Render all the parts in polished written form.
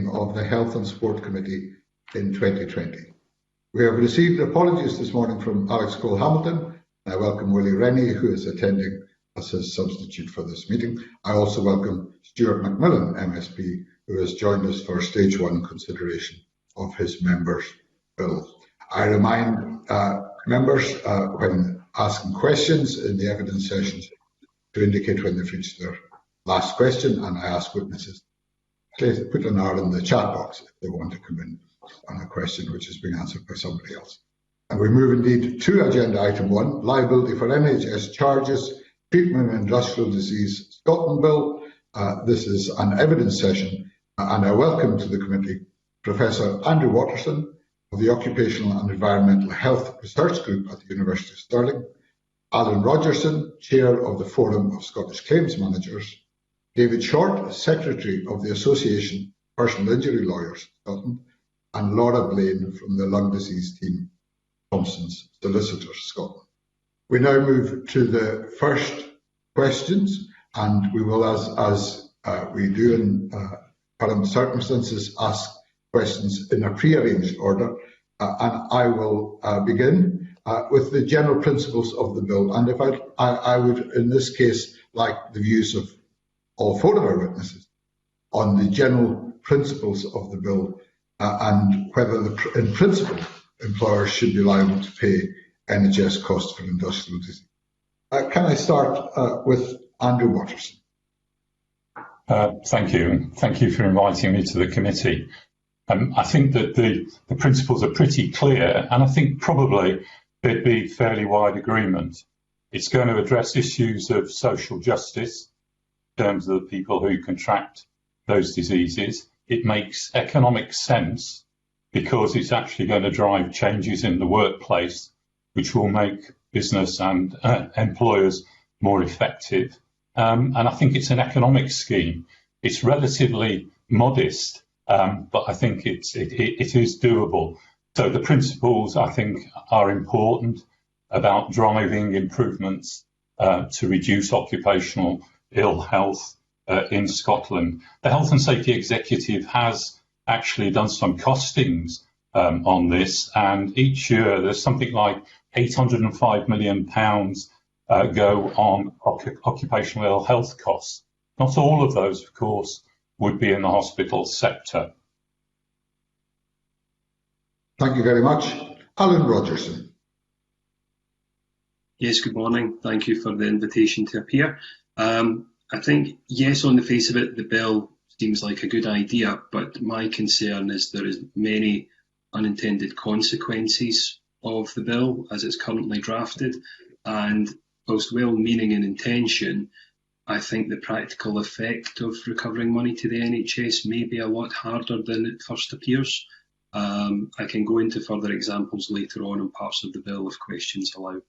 meeting of the Health and Sport Committee in 2020. We have received apologies this morning from Alex Cole-Hamilton. I welcome Willie Rennie, who is attending as his substitute for this meeting. I also welcome Stuart McMillan, MSP, who has joined us for Stage 1 consideration of his members' bill. I remind members when asking questions in the evidence sessions to indicate when they've reached their last question, and I ask witnesses to put an R in the chat box if they want to come in on a question which is being answered by somebody else. And we move indeed to agenda item 1, liability for NHS charges, treatment of industrial disease, Scotland Bill. This is an evidence session, and I welcome to the committee Professor Andrew Rogerson of the Occupational and Environmental Health Research Group at the University of Stirling, Alan Rogerson, Chair of the Forum of Scottish Claims Managers, David Short, Secretary of the Association of Personal Injury Lawyers Scotland, and Laura Blaine from the Lung Disease Team, Thompson's Solicitors Scotland. We now move to the first questions, and we will, as we do in current circumstances, ask questions in a pre-arranged order, and I will begin with the general principles of the bill. And if I would, in this case, like the views of all 4 of our witnesses on the general principles of the bill and whether, in principle, employers should be liable to pay NHS costs for industrial disease. Can I start with Andrew Rogerson? Thank you. Thank you for inviting me to the committee. I think that the principles are pretty clear, and I think probably there'd be fairly wide agreement. It's going to address issues of social justice in terms of the people who contract those diseases. It makes economic sense because it's actually going to drive changes in the workplace, which will make business and employers more effective. And I think it's an economic scheme. It's relatively modest, but I think it is doable. So the principles, I think, are important about driving improvements to reduce occupational ill health in Scotland. The Health and Safety Executive has actually done some costings on this, and each year there's something like £805 million go on occupational ill health costs. Not all of those, of course, would be in the hospital sector. Thank you very much. Alan Rogerson. Yes, good morning. Thank you for the invitation to appear. I think, yes, on the face of it, the bill seems like a good idea, but my concern is there is many unintended consequences of the bill as it's currently drafted, and whilst well-meaning in intention, I think the practical effect of recovering money to the NHS may be a lot harder than it first appears. I can go into further examples later on parts of the bill if questions allow.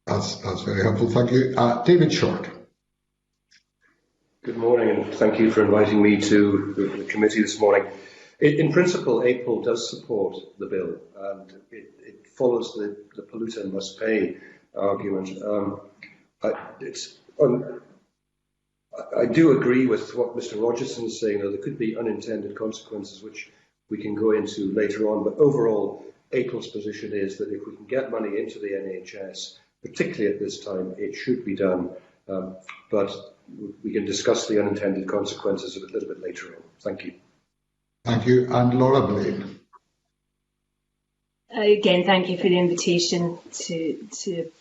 That's very helpful, thank you. David Short. Good morning, and thank you for inviting me to the committee this morning. In principle, APL does support the bill, and it follows the polluter must pay argument. I do agree with what Mr. Rogerson is saying, though there could be unintended consequences, which we can go into later on. But overall, APL's position is that if we can get money into the NHS, particularly at this time, it should be done. But we can discuss the unintended consequences a little bit later on. Thank you. Thank you. And Laura Blaine. Again, thank you for the invitation to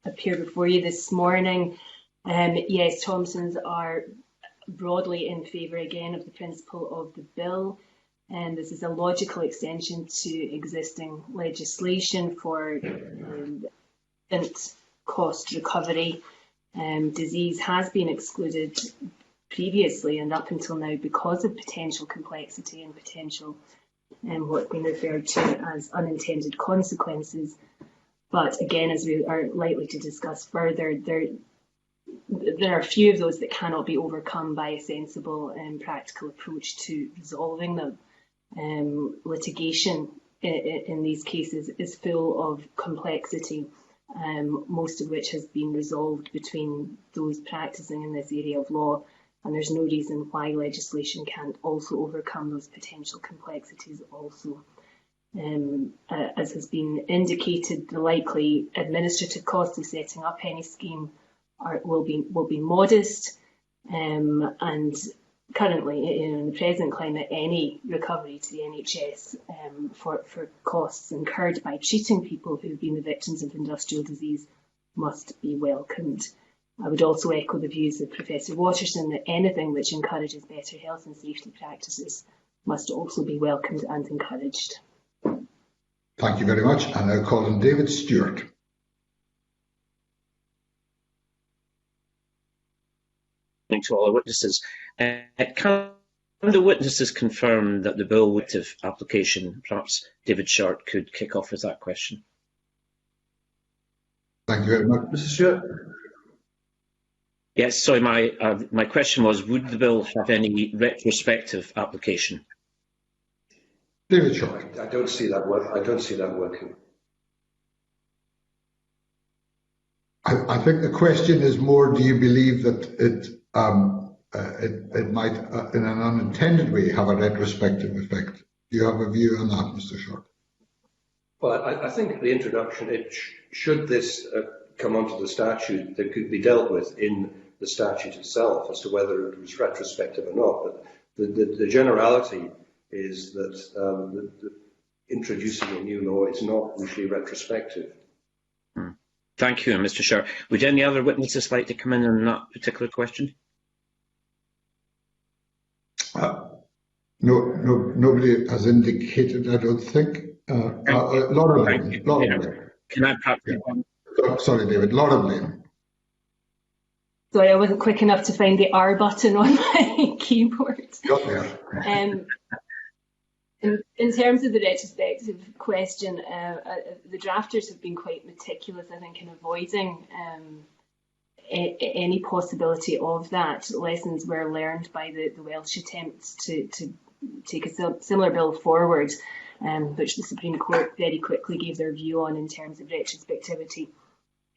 appear before you this morning. Yes, Thompsons are broadly in favour again of the principle of the bill, and this is a logical extension to existing legislation for infant cost recovery. Disease has been excluded previously and up until now because of potential complexity and potential what's been referred to as unintended consequences. But again, as we are likely to discuss further, there are a few of those that cannot be overcome by a sensible and practical approach to resolving them. Litigation in these cases is full of complexity, most of which has been resolved between those practising in this area of law and there's no reason why legislation can't also overcome those potential complexities also. As has been indicated, the likely administrative costs of setting up any scheme will be modest, and currently, in the present climate, any recovery to the NHS for costs incurred by treating people who've been the victims of industrial disease must be welcomed. I would also echo the views of Professor Rogerson that anything which encourages better health and safety practices must also be welcomed and encouraged. Thank you very much. And I call on David Stewart. To all our witnesses. Can the witnesses confirm that the bill would have application? Perhaps David Short could kick off with that question. Thank you very much. Mr. Stewart? Yes, sorry, my question was, would the bill have any retrospective application? David Short. I don't see that work. I don't see that working. I think the question is more, do you believe that it might, in an unintended way, have a retrospective effect? Do you have a view on that, Mr. Short? Well, I think the introduction, should this come onto the statute, that could be dealt with in the statute itself as to whether it was retrospective or not. But the generality is that introducing a new law is not usually retrospective. Thank you, Mr. Short. Would any other witnesses like to come in on that particular question? Nobody has indicated, I don't think. Laura Lane. Can I perhaps... Sorry, David. Laura Lane. Sorry, I wasn't quick enough to find the R button on my keyboard. Got there. In terms of the retrospective question, the drafters have been quite meticulous, I think, in avoiding any possibility of that. Lessons were learned by the Welsh attempts to take a similar bill forward, which the Supreme Court very quickly gave their view on in terms of retrospectivity.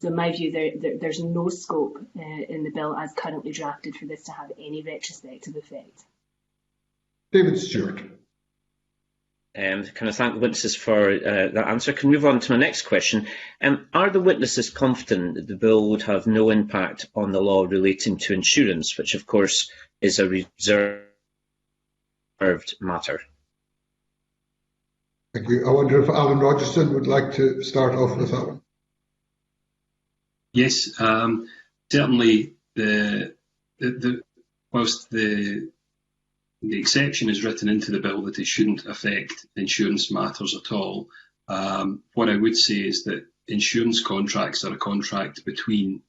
So in my view, there's no scope in the bill as currently drafted for this to have any retrospective effect. David Stewart. Can I thank the witnesses for that answer? Can we move on to my next question? Are the witnesses confident that the bill would have no impact on the law relating to insurance, which of course is a reserved matter? Thank you. I wonder if Alan Rogerson would like to start off with that one. Yes, certainly whilst the exception is written into the bill that it shouldn't affect insurance matters at all, what I would say is that insurance contracts are a contract between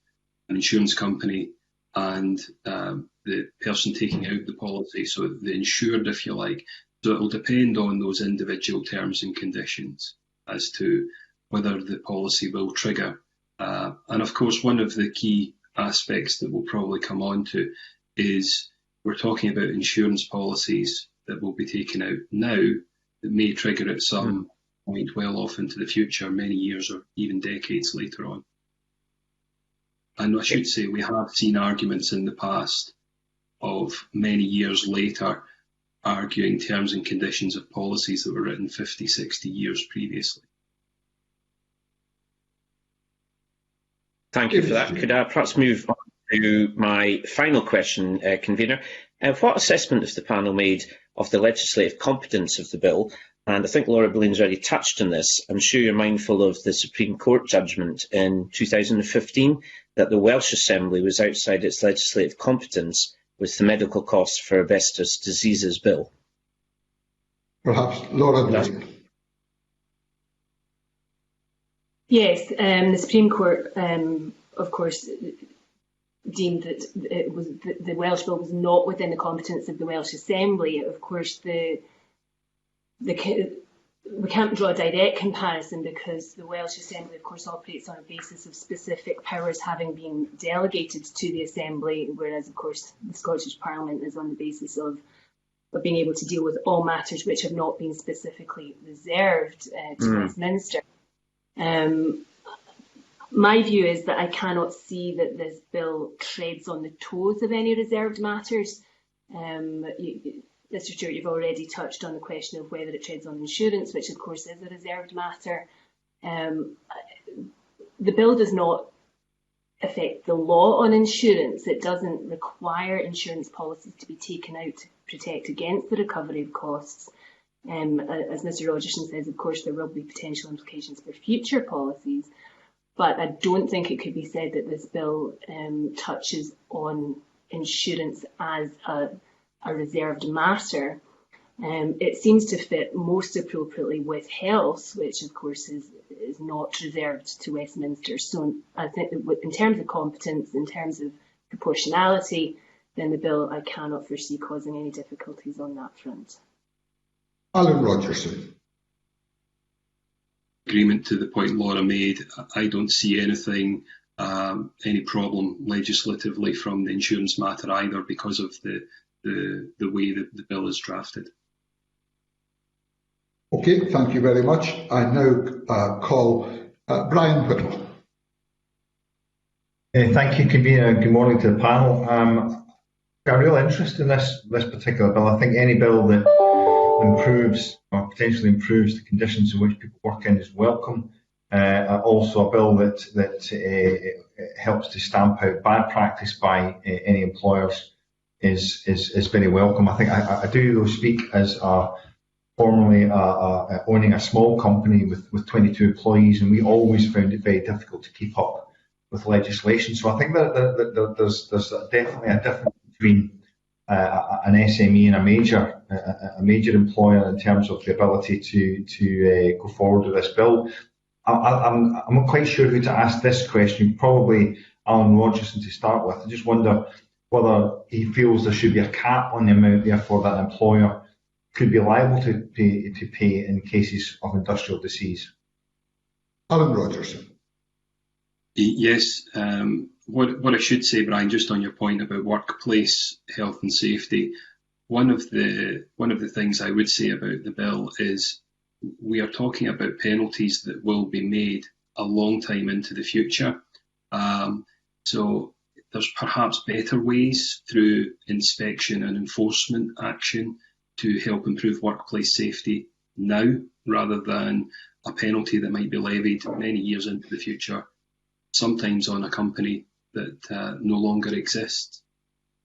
an insurance company and the person taking out the policy, so the insured, if you like. So it will depend on those individual terms and conditions as to whether the policy will trigger. And of course, one of the key aspects that we'll probably come on to is we're talking about insurance policies that will be taken out now that may trigger at some point well off into the future, many years or even decades later on. And I should say we have seen arguments in the past of many years later arguing terms and conditions of policies that were written 50, 60 years previously. Thank you for that. Could I perhaps move on to my final question, Convener? What assessment has the panel made of the legislative competence of the bill? And I think Laura Blaine's already touched on this. I'm sure you're mindful of the Supreme Court judgment in 2015 that the Welsh Assembly was outside its legislative competence with the medical costs for asbestos diseases bill. Perhaps Laura Blaine. Yes, the Supreme Court, of course, deemed that the Welsh bill was not within the competence of the Welsh Assembly. Of course, we can't draw a direct comparison because the Welsh Assembly, of course, operates on a basis of specific powers having been delegated to the Assembly, whereas, of course, the Scottish Parliament is on the basis of being able to deal with all matters which have not been specifically reserved to Westminster. My view is that I cannot see that this bill treads on the toes of any reserved matters. Mr. Stewart, you've already touched on the question of whether it treads on insurance, which of course is a reserved matter. The bill does not affect the law on insurance. It doesn't require insurance policies to be taken out to protect against the recovery of costs. As Mr. Rogerson says, of course, there will be potential implications for future policies, but I don't think it could be said that this bill touches on insurance as a reserved matter. It seems to fit most appropriately with health, which of course is not reserved to Westminster. So I think that in terms of competence, in terms of proportionality, then the bill I cannot foresee causing any difficulties on that front. Alan Rogerson. Agreement to the point Laura made. I don't see anything, any problem legislatively from the insurance matter either because of the way that the bill is drafted. Okay, thank you very much. I now call Brian Whittle. Thank you, Convener, and good morning to the panel. Got a real interest in this particular bill. I think any bill that improves or potentially improves the conditions in which people work in is welcome. Also, a bill that helps to stamp out bad practice by any employers is very welcome. I think I do speak as formerly owning a small company with 22 employees, and we always found it very difficult to keep up with legislation. So I think that there's definitely a difference between an SME and a major employer in terms of the ability to go forward with this bill. I'm not quite sure who to ask this question. Probably Alan Rogerson to start with. I just wonder whether he feels there should be a cap on the amount, therefore, that an employer could be liable to pay in cases of industrial disease. Alan Rogerson. Yes. What I should say, Brian, just on your point about workplace health and safety, one of the things I would say about the bill is we are talking about penalties that will be made a long time into the future. So there's perhaps better ways through inspection and enforcement action to help improve workplace safety now, rather than a penalty that might be levied many years into the future, sometimes on a company that no longer exists.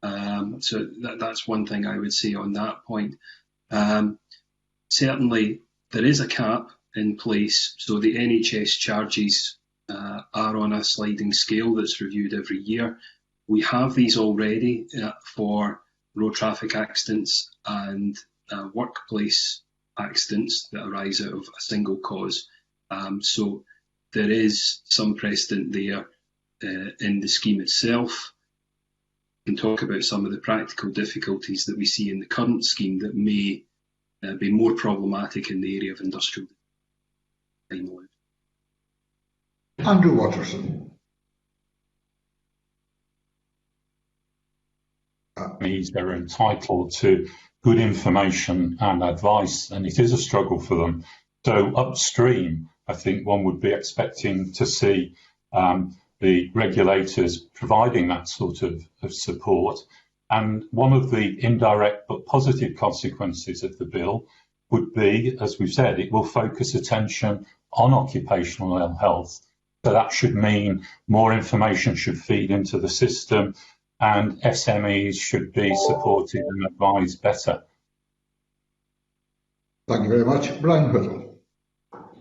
So that's one thing I would say on that point. Certainly, there is a cap in place, so the NHS charges are on a sliding scale that's reviewed every year. We have these already for road traffic accidents and workplace accidents that arise out of a single cause. So there is some precedent there in the scheme itself. We can talk about some of the practical difficulties that we see in the current scheme that may be more problematic in the area of industrial design. Andrew Watterson. Means they're entitled to good information and advice, and it is a struggle for them. So upstream, I think one would be expecting to see the regulators providing that sort of support. And one of the indirect but positive consequences of the bill would be, as we've said, it will focus attention on occupational health. So that should mean more information should feed into the system and SMEs should be supported and advised better. Thank you very much. Brian Whittle.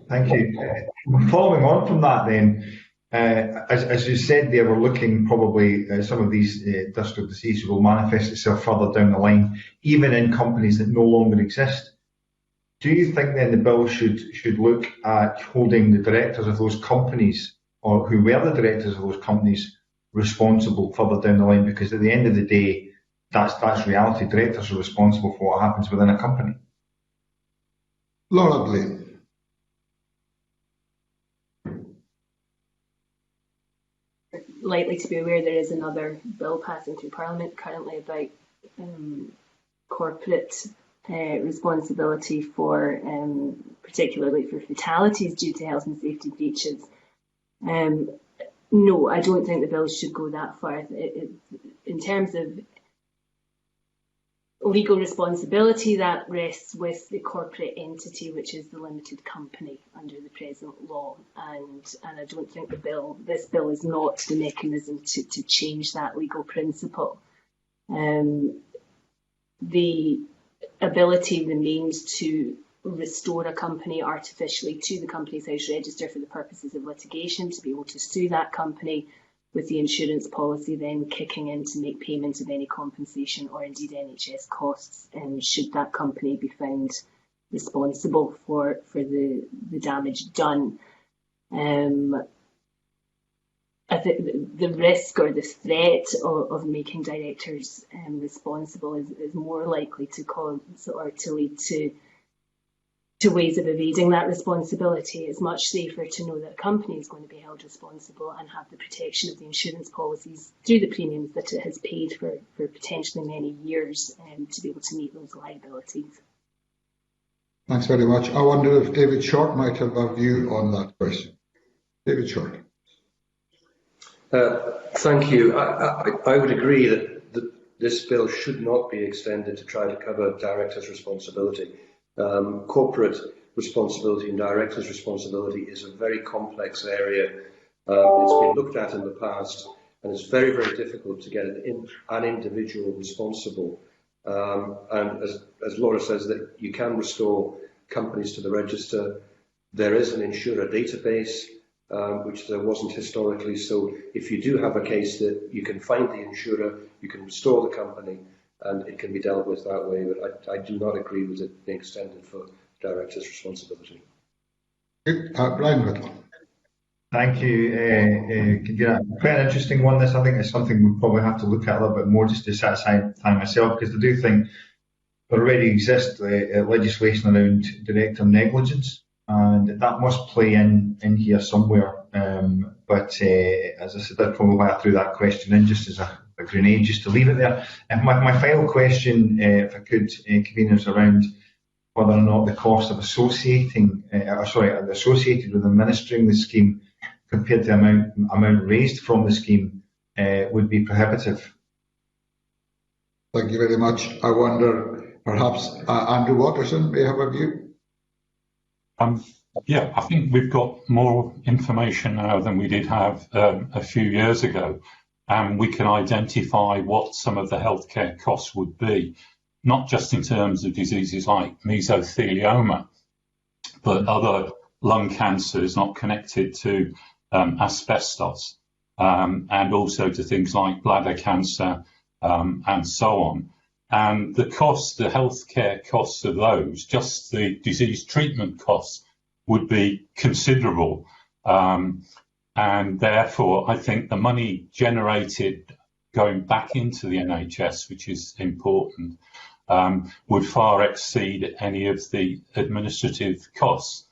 Thank you. Following on from that then, as you said there, we're looking probably some of these industrial diseases will manifest itself further down the line, even in companies that no longer exist. Do you think then the bill should look at holding the directors of those companies, or who were the directors of those companies, responsible further down the line? Because at the end of the day, that's reality. Directors are responsible for what happens within a company. Laura Blaine. Likely to be aware there is another bill passing through Parliament currently about corporate responsibility for particularly for fatalities due to health and safety breaches. No, I don't think the bill should go that far. In terms of legal responsibility, that rests with the corporate entity, which is the limited company under the present law. And I don't think this bill is not the mechanism to change that legal principle. The ability remains to restore a company artificially to the Companies House Register for the purposes of litigation, to be able to sue that company, with the insurance policy then kicking in to make payment of any compensation or indeed NHS costs, should that company be found responsible for the damage done. I think the risk or the threat of making directors responsible is more likely to cause or to lead to ways of evading that responsibility. It's much safer to know that a company is going to be held responsible and have the protection of the insurance policies through the premiums that it has paid for potentially many years to be able to meet those liabilities. Thanks very much. I wonder if David Short might have a view on that question. David Short. Thank you. I would agree that this bill should not be extended to try to cover directors' responsibility. Corporate responsibility and directors' responsibility is a very complex area. It's been looked at in the past, and it's very, very difficult to get an individual responsible. And as Laura says, that you can restore companies to the register. There is an insurer database, which there wasn't historically. So if you do have a case that you can find the insurer, you can restore the company, and it can be dealt with that way. But I do not agree with it being extended for directors' responsibility. Brian Goodall. Thank you. Quite an interesting one. This, I think, is something we'll probably have to look at a little bit more just to set aside time myself, because I do think there already exists legislation around director negligence, and that must play in here somewhere. But as I said, that's probably why I threw that question in, just as a grenade, just to leave it there. And my final question, if I could, convener, is around whether or not the cost of associated with administering the scheme compared to the amount raised from the scheme would be prohibitive. Thank you very much. I wonder, perhaps Andrew Rogerson may have a view. Yeah, I think we've got more information now than we did have a few years ago, and we can identify what some of the healthcare costs would be, not just in terms of diseases like mesothelioma, but other lung cancers not connected to asbestos, and also to things like bladder cancer and so on. And the healthcare costs of those, just the disease treatment costs, would be considerable. And therefore, I think the money generated going back into the NHS, which is important, would far exceed any of the administrative costs.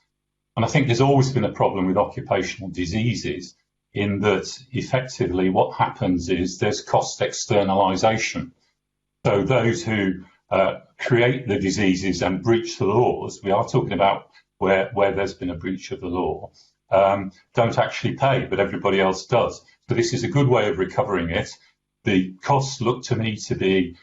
And I think there's always been a problem with occupational diseases in that effectively what happens is there's cost externalisation. So those who create the diseases and breach the laws, we are talking about where there's been a breach of the law, don't actually pay, but everybody else does. So this is a good way of recovering it. The costs look to me to be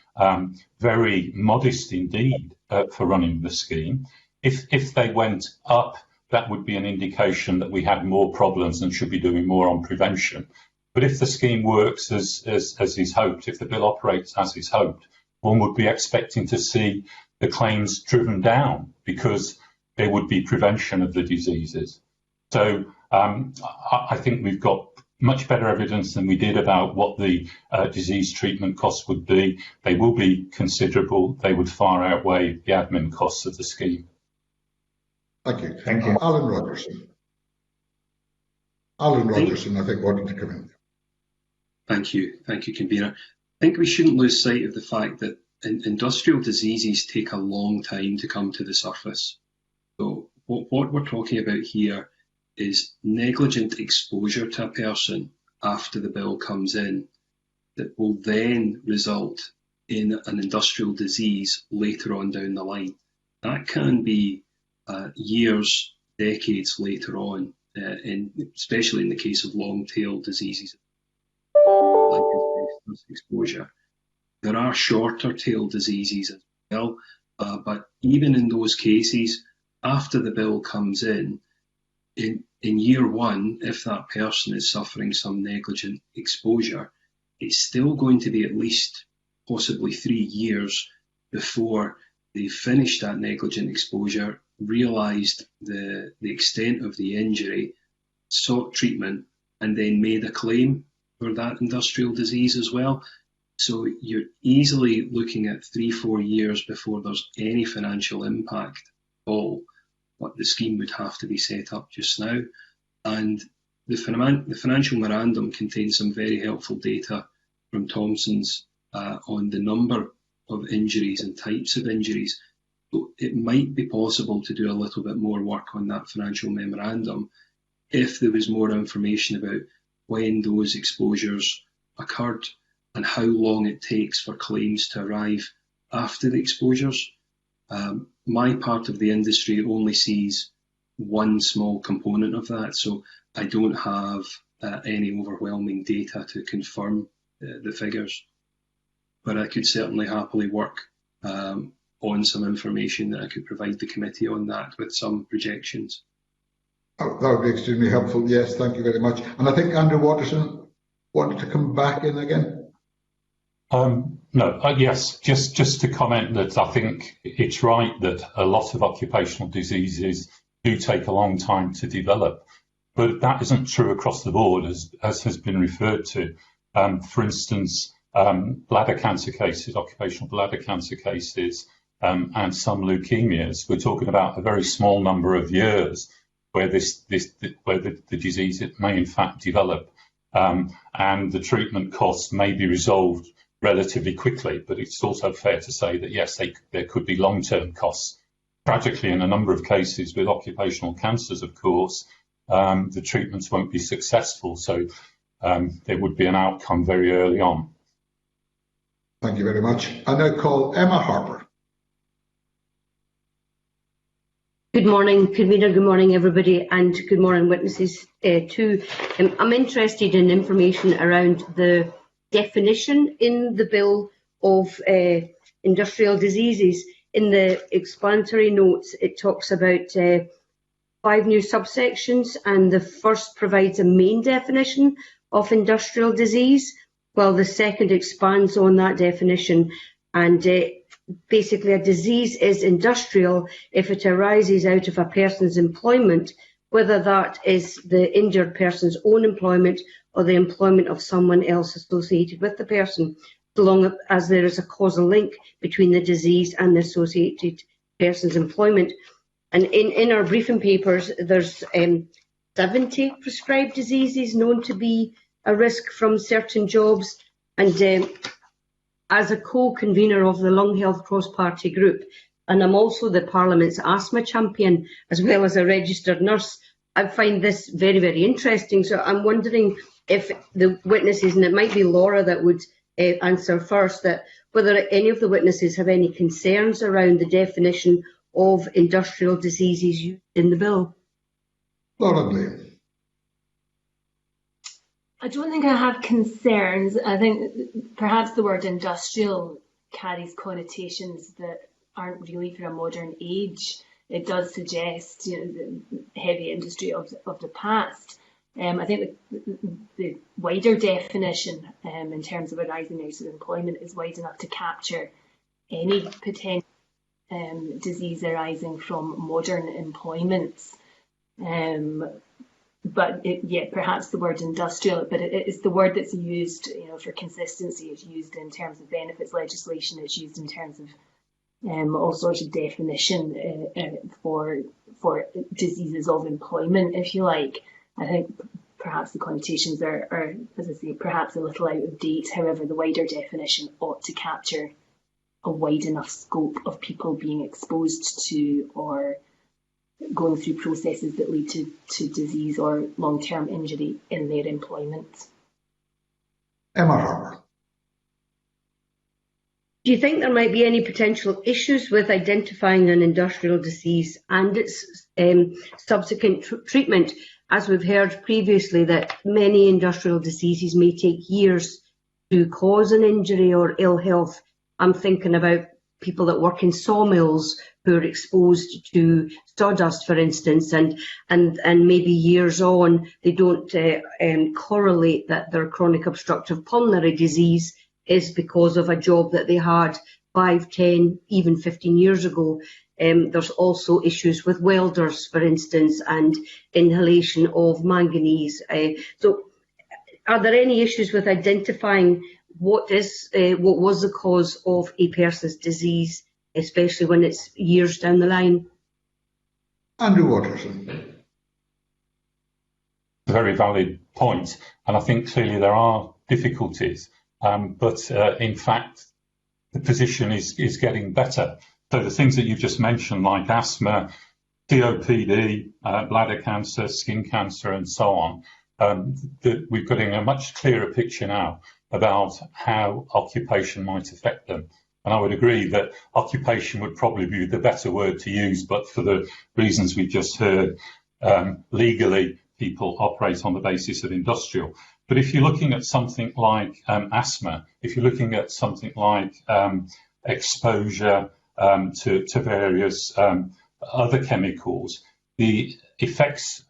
very modest indeed for running the scheme. If they went up, that would be an indication that we had more problems and should be doing more on prevention. But if the scheme works as is hoped, if the bill operates as is hoped, one would be expecting to see the claims driven down because there would be prevention of the diseases. So I think we've got much better evidence than we did about what the disease treatment costs would be. They will be considerable. They would far outweigh the admin costs of the scheme. Thank you. Thank you. Alan Rogerson. Alan Rogerson, I think, wanted to come in. Thank you, convener. I think we shouldn't lose sight of the fact that industrial diseases take a long time to come to the surface. So what we're talking about here is negligent exposure to a person after the bill comes in that will then result in an industrial disease later on down the line. That can be years, decades later on. especially in the case of long-tail diseases like asbestos exposure. There are shorter tail diseases as well, but even in those cases, after the bill comes in year one, if that person is suffering some negligent exposure, it's still going to be at least possibly 3 years before they finished that negligent exposure, realised the extent of the injury, sought treatment, and then made a claim for that industrial disease as well. So you're easily looking at 3-4 years before there's any financial impact at all. But the scheme would have to be set up just now. And the financial memorandum contains some very helpful data from Thomson's on the number of injuries and types of injuries. So it might be possible to do a little bit more work on that financial memorandum if there was more information about when those exposures occurred and how long it takes for claims to arrive after the exposures. My part of the industry only sees one small component of that, so I don't have any overwhelming data to confirm the figures. But I could certainly happily work on some information that I could provide the committee on that with some projections. Oh, that would be extremely helpful. Yes, thank you very much. And I think Andrew Rogerson wanted to come back in again. No, yes, just to comment that I think it's right that a lot of occupational diseases do take a long time to develop, but that isn't true across the board, as has been referred to. For instance, bladder cancer cases, occupational bladder cancer cases, and some leukemias, we're talking about a very small number of years where where the disease may in fact develop, and the treatment costs may be resolved relatively quickly, but it's also fair to say that yes, there could be long-term costs. Tragically, in a number of cases with occupational cancers, of course, the treatments won't be successful, so there would be an outcome very early on. Thank you very much. I now call Emma Harper. Good morning, Convener. Good morning, everybody, and good morning, witnesses too. I'm interested in information around the definition in the bill of industrial diseases. In the explanatory notes, it talks about 5 new subsections, and the first provides a main definition of industrial disease, while the second expands on that definition. And basically, a disease is industrial if it arises out of a person's employment, whether that is the injured person's own employment or the employment of someone else associated with the person, so long as there is a causal link between the disease and the associated person's employment. And in our briefing papers, there's 70 prescribed diseases known to be a risk from certain jobs. And as a co-convener of the Lung Health Cross-Party Group, and I'm also the Parliament's asthma champion, as well as a registered nurse, I find this very, very interesting. So I'm wondering if the witnesses, and it might be Laura that would answer first, that whether any of the witnesses have any concerns around the definition of industrial diseases used in the bill. Laura Blaine. I don't think I have concerns. I think perhaps the word industrial carries connotations that aren't really for a modern age. It does suggest, the heavy industry of the past. I think the wider definition in terms of arising out of employment is wide enough to capture any potential disease arising from modern employments. But perhaps the word industrial, but it's the word that's used, for consistency. It's used in terms of benefits legislation. It's used in terms of all sorts of definition for diseases of employment, if you like. I think perhaps the connotations are, as I say, perhaps a little out of date. However, the wider definition ought to capture a wide enough scope of people being exposed to or going through processes that lead to disease or long-term injury in their employment. Emma Harper. Do you think there might be any potential issues with identifying an industrial disease and its subsequent treatment? as we've heard previously, that many industrial diseases may take years to cause an injury or ill health. I'm thinking about people that work in sawmills who are exposed to sawdust, for instance, and maybe years on they don't correlate that their chronic obstructive pulmonary disease is because of a job that they had 5, 10, even 15 years ago. There's also issues with welders, for instance, and inhalation of manganese. So are there any issues with identifying what was the cause of a person's disease, especially when it's years down the line? Andrew Rogerson. A very valid point, and I think clearly there are difficulties, but in fact the position is getting better. So the things that you've just mentioned, like asthma, COPD, bladder cancer, skin cancer, and so on, we're getting a much clearer picture now about how occupation might affect them. And I would agree that occupation would probably be the better word to use, but for the reasons we've just heard, legally people operate on the basis of industrial. But if you're looking at something like asthma, if you're looking at something like exposure to various other chemicals, the effects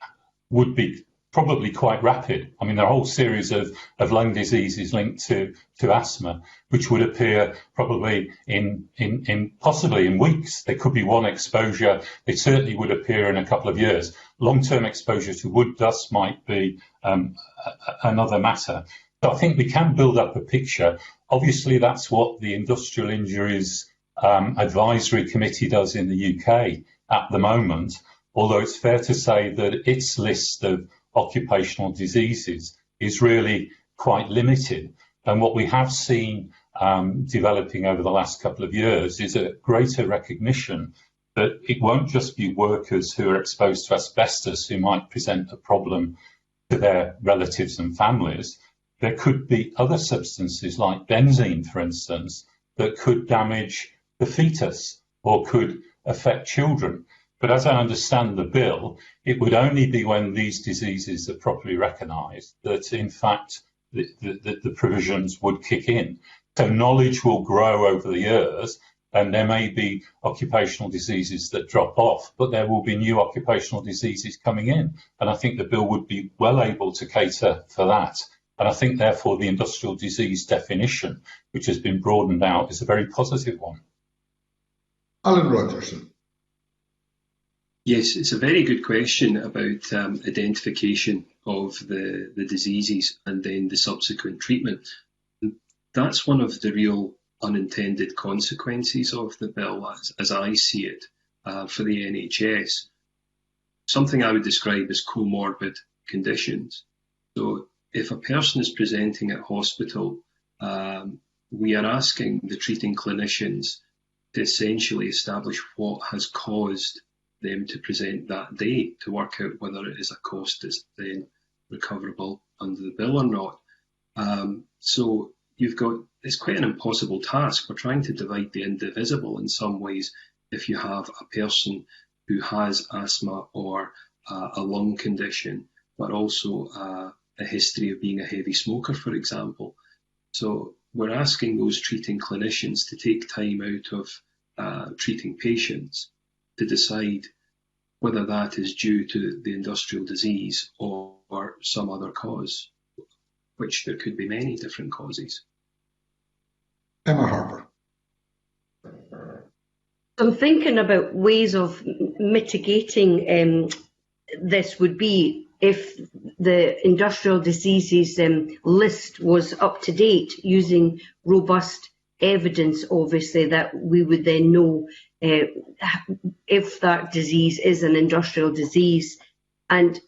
would be probably quite rapid. I mean, there are a whole series of lung diseases linked to asthma, which would appear probably in possibly in weeks. There could be one exposure. They certainly would appear in a couple of years. Long-term exposure to wood dust might be another matter. So I think we can build up a picture. Obviously, that's what the Industrial Injuries Advisory Committee does in the UK at the moment, although it's fair to say that its list of occupational diseases is really quite limited. And what we have seen developing over the last couple of years is a greater recognition that it won't just be workers who are exposed to asbestos who might present a problem to their relatives and families. There could be other substances like benzene, for instance, that could damage the fetus or could affect children. But as I understand the bill, it would only be when these diseases are properly recognised that, in fact, the provisions would kick in. So knowledge will grow over the years, and there may be occupational diseases that drop off, but there will be new occupational diseases coming in. And I think the bill would be well able to cater for that. And I think, therefore, the industrial disease definition, which has been broadened out, is a very positive one. Alan Rogerson. Yes, it's a very good question about identification of the diseases and then the subsequent treatment. That's one of the real unintended consequences of the bill, as I see it, for the NHS. Something I would describe as comorbid conditions. So if a person is presenting at hospital, we are asking the treating clinicians to essentially establish what has caused them to present that day, to work out whether it is a cost that's then recoverable under the bill or not. So it's quite an impossible task. We're trying to divide the indivisible in some ways. If you have a person who has asthma or a lung condition, but also a history of being a heavy smoker, for example. So we're asking those treating clinicians to take time out of treating patients to decide whether that is due to the industrial disease or some other cause, which there could be many different causes. Emma Harper. I'm thinking about ways of mitigating this would be if the industrial diseases list was up to date, using robust evidence, obviously, that we would then know if that disease is an industrial disease. And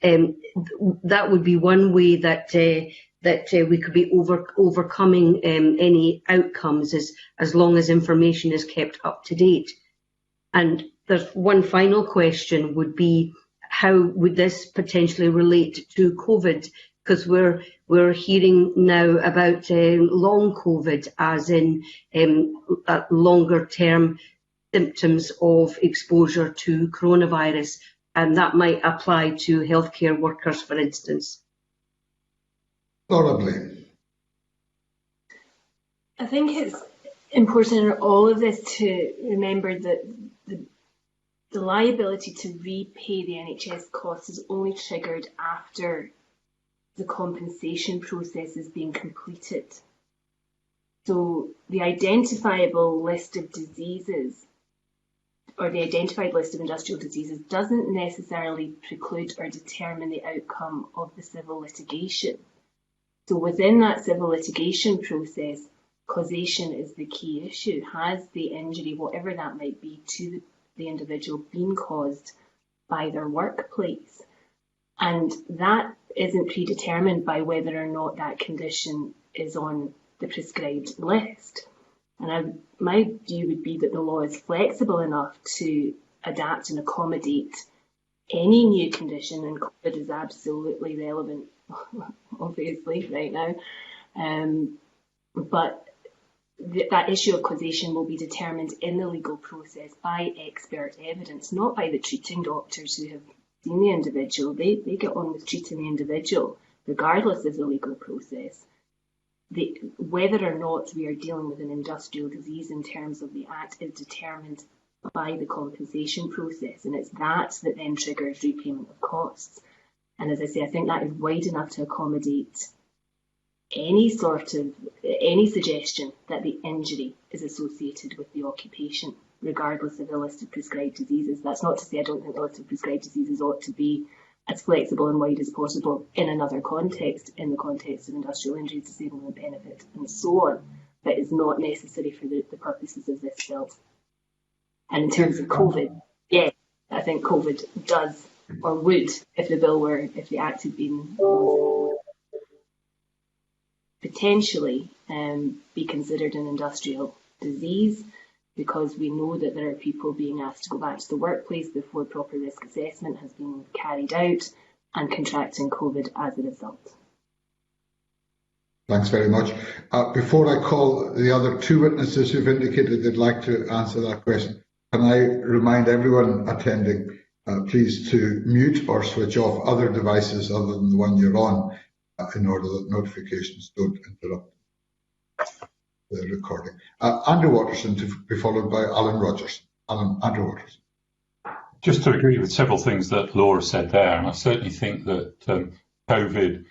that would be one way that we could be overcoming any outcomes as long as information is kept up to date. And there's one final question would be, how would this potentially relate to COVID? Because we're hearing now about long COVID, as in longer term symptoms of exposure to coronavirus. and that might apply to healthcare workers, for instance. Laura Blaine. I think it's important in all of this to remember that the liability to repay the NHS costs is only triggered after the compensation process is being completed. So the identifiable list of diseases, or the identified list of industrial diseases, doesn't necessarily preclude or determine the outcome of the civil litigation. So within that civil litigation process, causation is the key issue. Has the injury, whatever that might be, to the individual been caused by their workplace? And that isn't predetermined by whether or not that condition is on the prescribed list. And my view would be that the law is flexible enough to adapt and accommodate any new condition, and COVID is absolutely relevant, obviously, right now. But that issue of causation will be determined in the legal process by expert evidence, not by the treating doctors who have seen the individual. They get on with treating the individual, regardless of the legal process. Whether or not we are dealing with an industrial disease in terms of the Act is determined by the compensation process, and it's that then triggers repayment of costs. And as I say, I think that is wide enough to accommodate any suggestion that the injury is associated with the occupation, regardless of the list of prescribed diseases. That's not to say I don't think the list of prescribed diseases ought to be as flexible and wide as possible in another context, in the context of industrial injury, disablement benefit, and so on, but is not necessary for the purposes of this bill. And in terms of COVID, yeah, I think COVID does, or would, if the Act had been potentially be considered an industrial disease, because we know that there are people being asked to go back to the workplace before proper risk assessment has been carried out and contracting COVID as a result. Thanks very much. Before I call the other two witnesses who've indicated they'd like to answer that question, can I remind everyone attending, please to mute or switch off other devices other than the one you're on, in order that notifications don't interrupt the recording. Andrew Waterson to be followed by Alan Rogerson. Andrew Waterson. Just to agree with several things that Laura said there, and I certainly think that COVID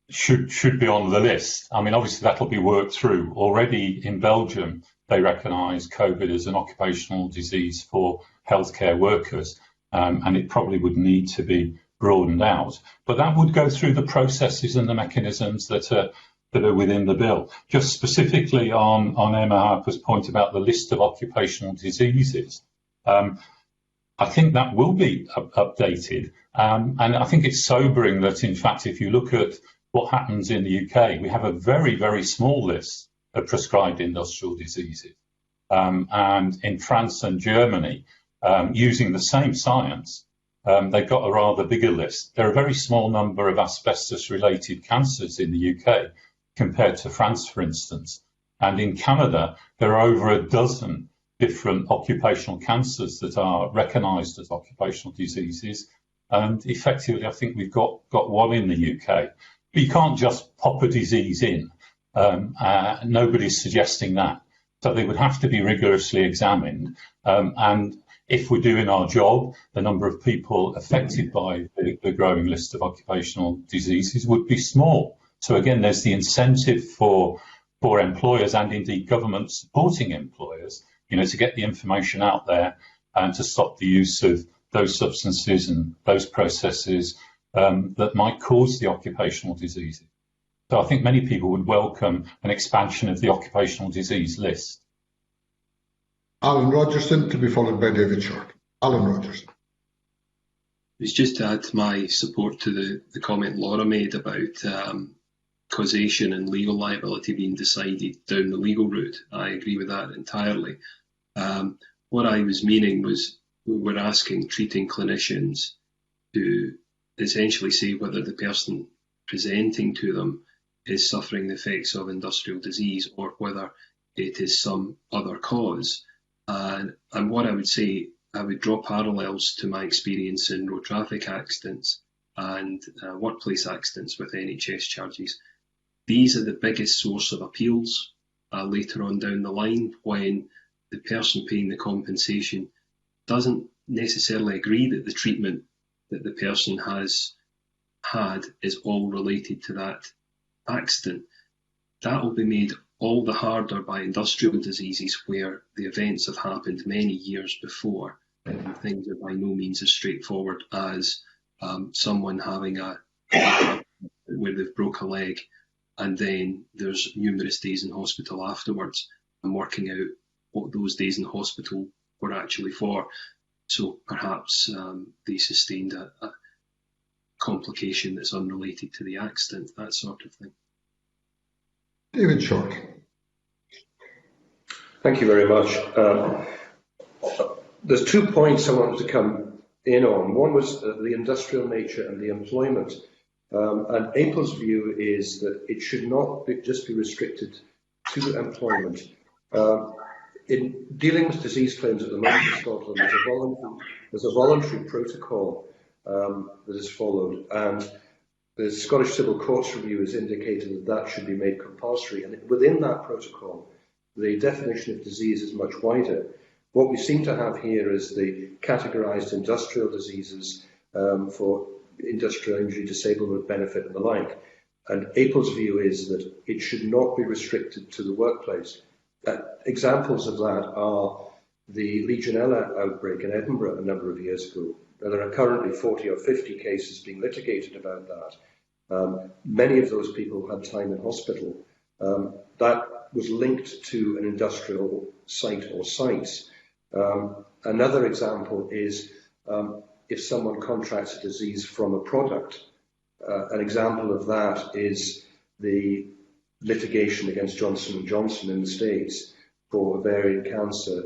should be on the list. I mean, obviously that'll be worked through. Already in Belgium, they recognise COVID as an occupational disease for healthcare workers, and it probably would need to be broadened out. But that would go through the processes and the mechanisms that are within the bill. Just specifically on Emma Harper's point about the list of occupational diseases, I think that will be updated. And I think it's sobering that, in fact, if you look at what happens in the UK, we have a very, very small list of prescribed industrial diseases. And in France and Germany, using the same science, they've got a rather bigger list. There are a very small number of asbestos-related cancers in the UK compared to France, for instance. And in Canada, there are over a dozen different occupational cancers that are recognised as occupational diseases. And effectively, I think we've got one in the UK. But you can't just pop a disease in. Nobody's suggesting that. So they would have to be rigorously examined. And if we're doing our job, the number of people affected by the growing list of occupational diseases would be small. So again, there's the incentive for employers and indeed governments supporting employers, to get the information out there and to stop the use of those substances and those processes that might cause the occupational diseases. So I think many people would welcome an expansion of the occupational disease list. Alan Rogerson to be followed by David Short. Alan Rogerson. It's just to add my support to the comment Laura made about causation and legal liability being decided down the legal route. I agree with that entirely. What I was meaning was we're asking treating clinicians to essentially say whether the person presenting to them is suffering the effects of industrial disease or whether it is some other cause. And what I would say I would draw parallels to my experience in road traffic accidents and workplace accidents with NHS charges. These are the biggest source of appeals later on down the line, when the person paying the compensation doesn't necessarily agree that the treatment that the person has had is all related to that accident. That will be made all the harder by industrial diseases where the events have happened many years before, and things are by no means as straightforward as someone having where they've broke a leg and then there's numerous days in hospital afterwards, and working out what those days in hospital were actually for. So perhaps they sustained a complication that's unrelated to the accident, that sort of thing. David Short. Thank you very much. There's 2 points I wanted to come in on. One was the industrial nature and the employment. And APL's view is that it should not just be restricted to employment. In dealing with disease claims at the moment in Scotland, there's a voluntary protocol that is followed, and the Scottish Civil Courts Review has indicated that should be made compulsory, and within that protocol the definition of disease is much wider. What we seem to have here is the categorised industrial diseases for industrial injury, disablement benefit and the like, and APL's view is that it should not be restricted to the workplace. Examples of that are the Legionella outbreak in Edinburgh a number of years ago. Now, there are currently 40 or 50 cases being litigated about that. Many of those people had time in hospital. That was linked to an industrial site or sites. Another example is if someone contracts a disease from a product. An example of that is the litigation against Johnson & Johnson in the States for ovarian cancer,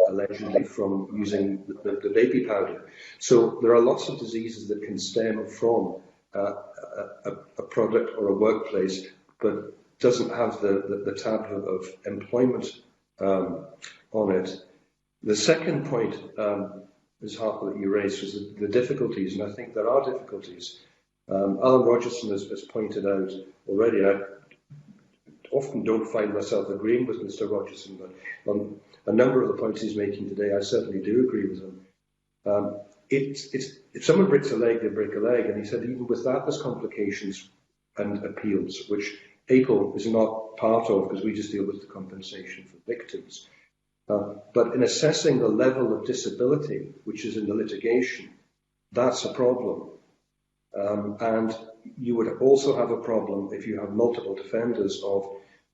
allegedly from using the baby powder. So there are lots of diseases that can stem from a product or a workplace, but doesn't have the tab of employment on it. The second point, Ms. Harper, that you raised was the difficulties, and I think there are difficulties. Alan Rogerson has pointed out already, I often don't find myself agreeing with Mr. Rogerson, but on a number of the points he's making today, I certainly do agree with him. If someone breaks a leg, they break a leg, and he said even with that there's complications and appeals, which APL is not part of because we just deal with the compensation for victims. But in assessing the level of disability, which is in the litigation, that's a problem. And you would also have a problem if you have multiple defenders of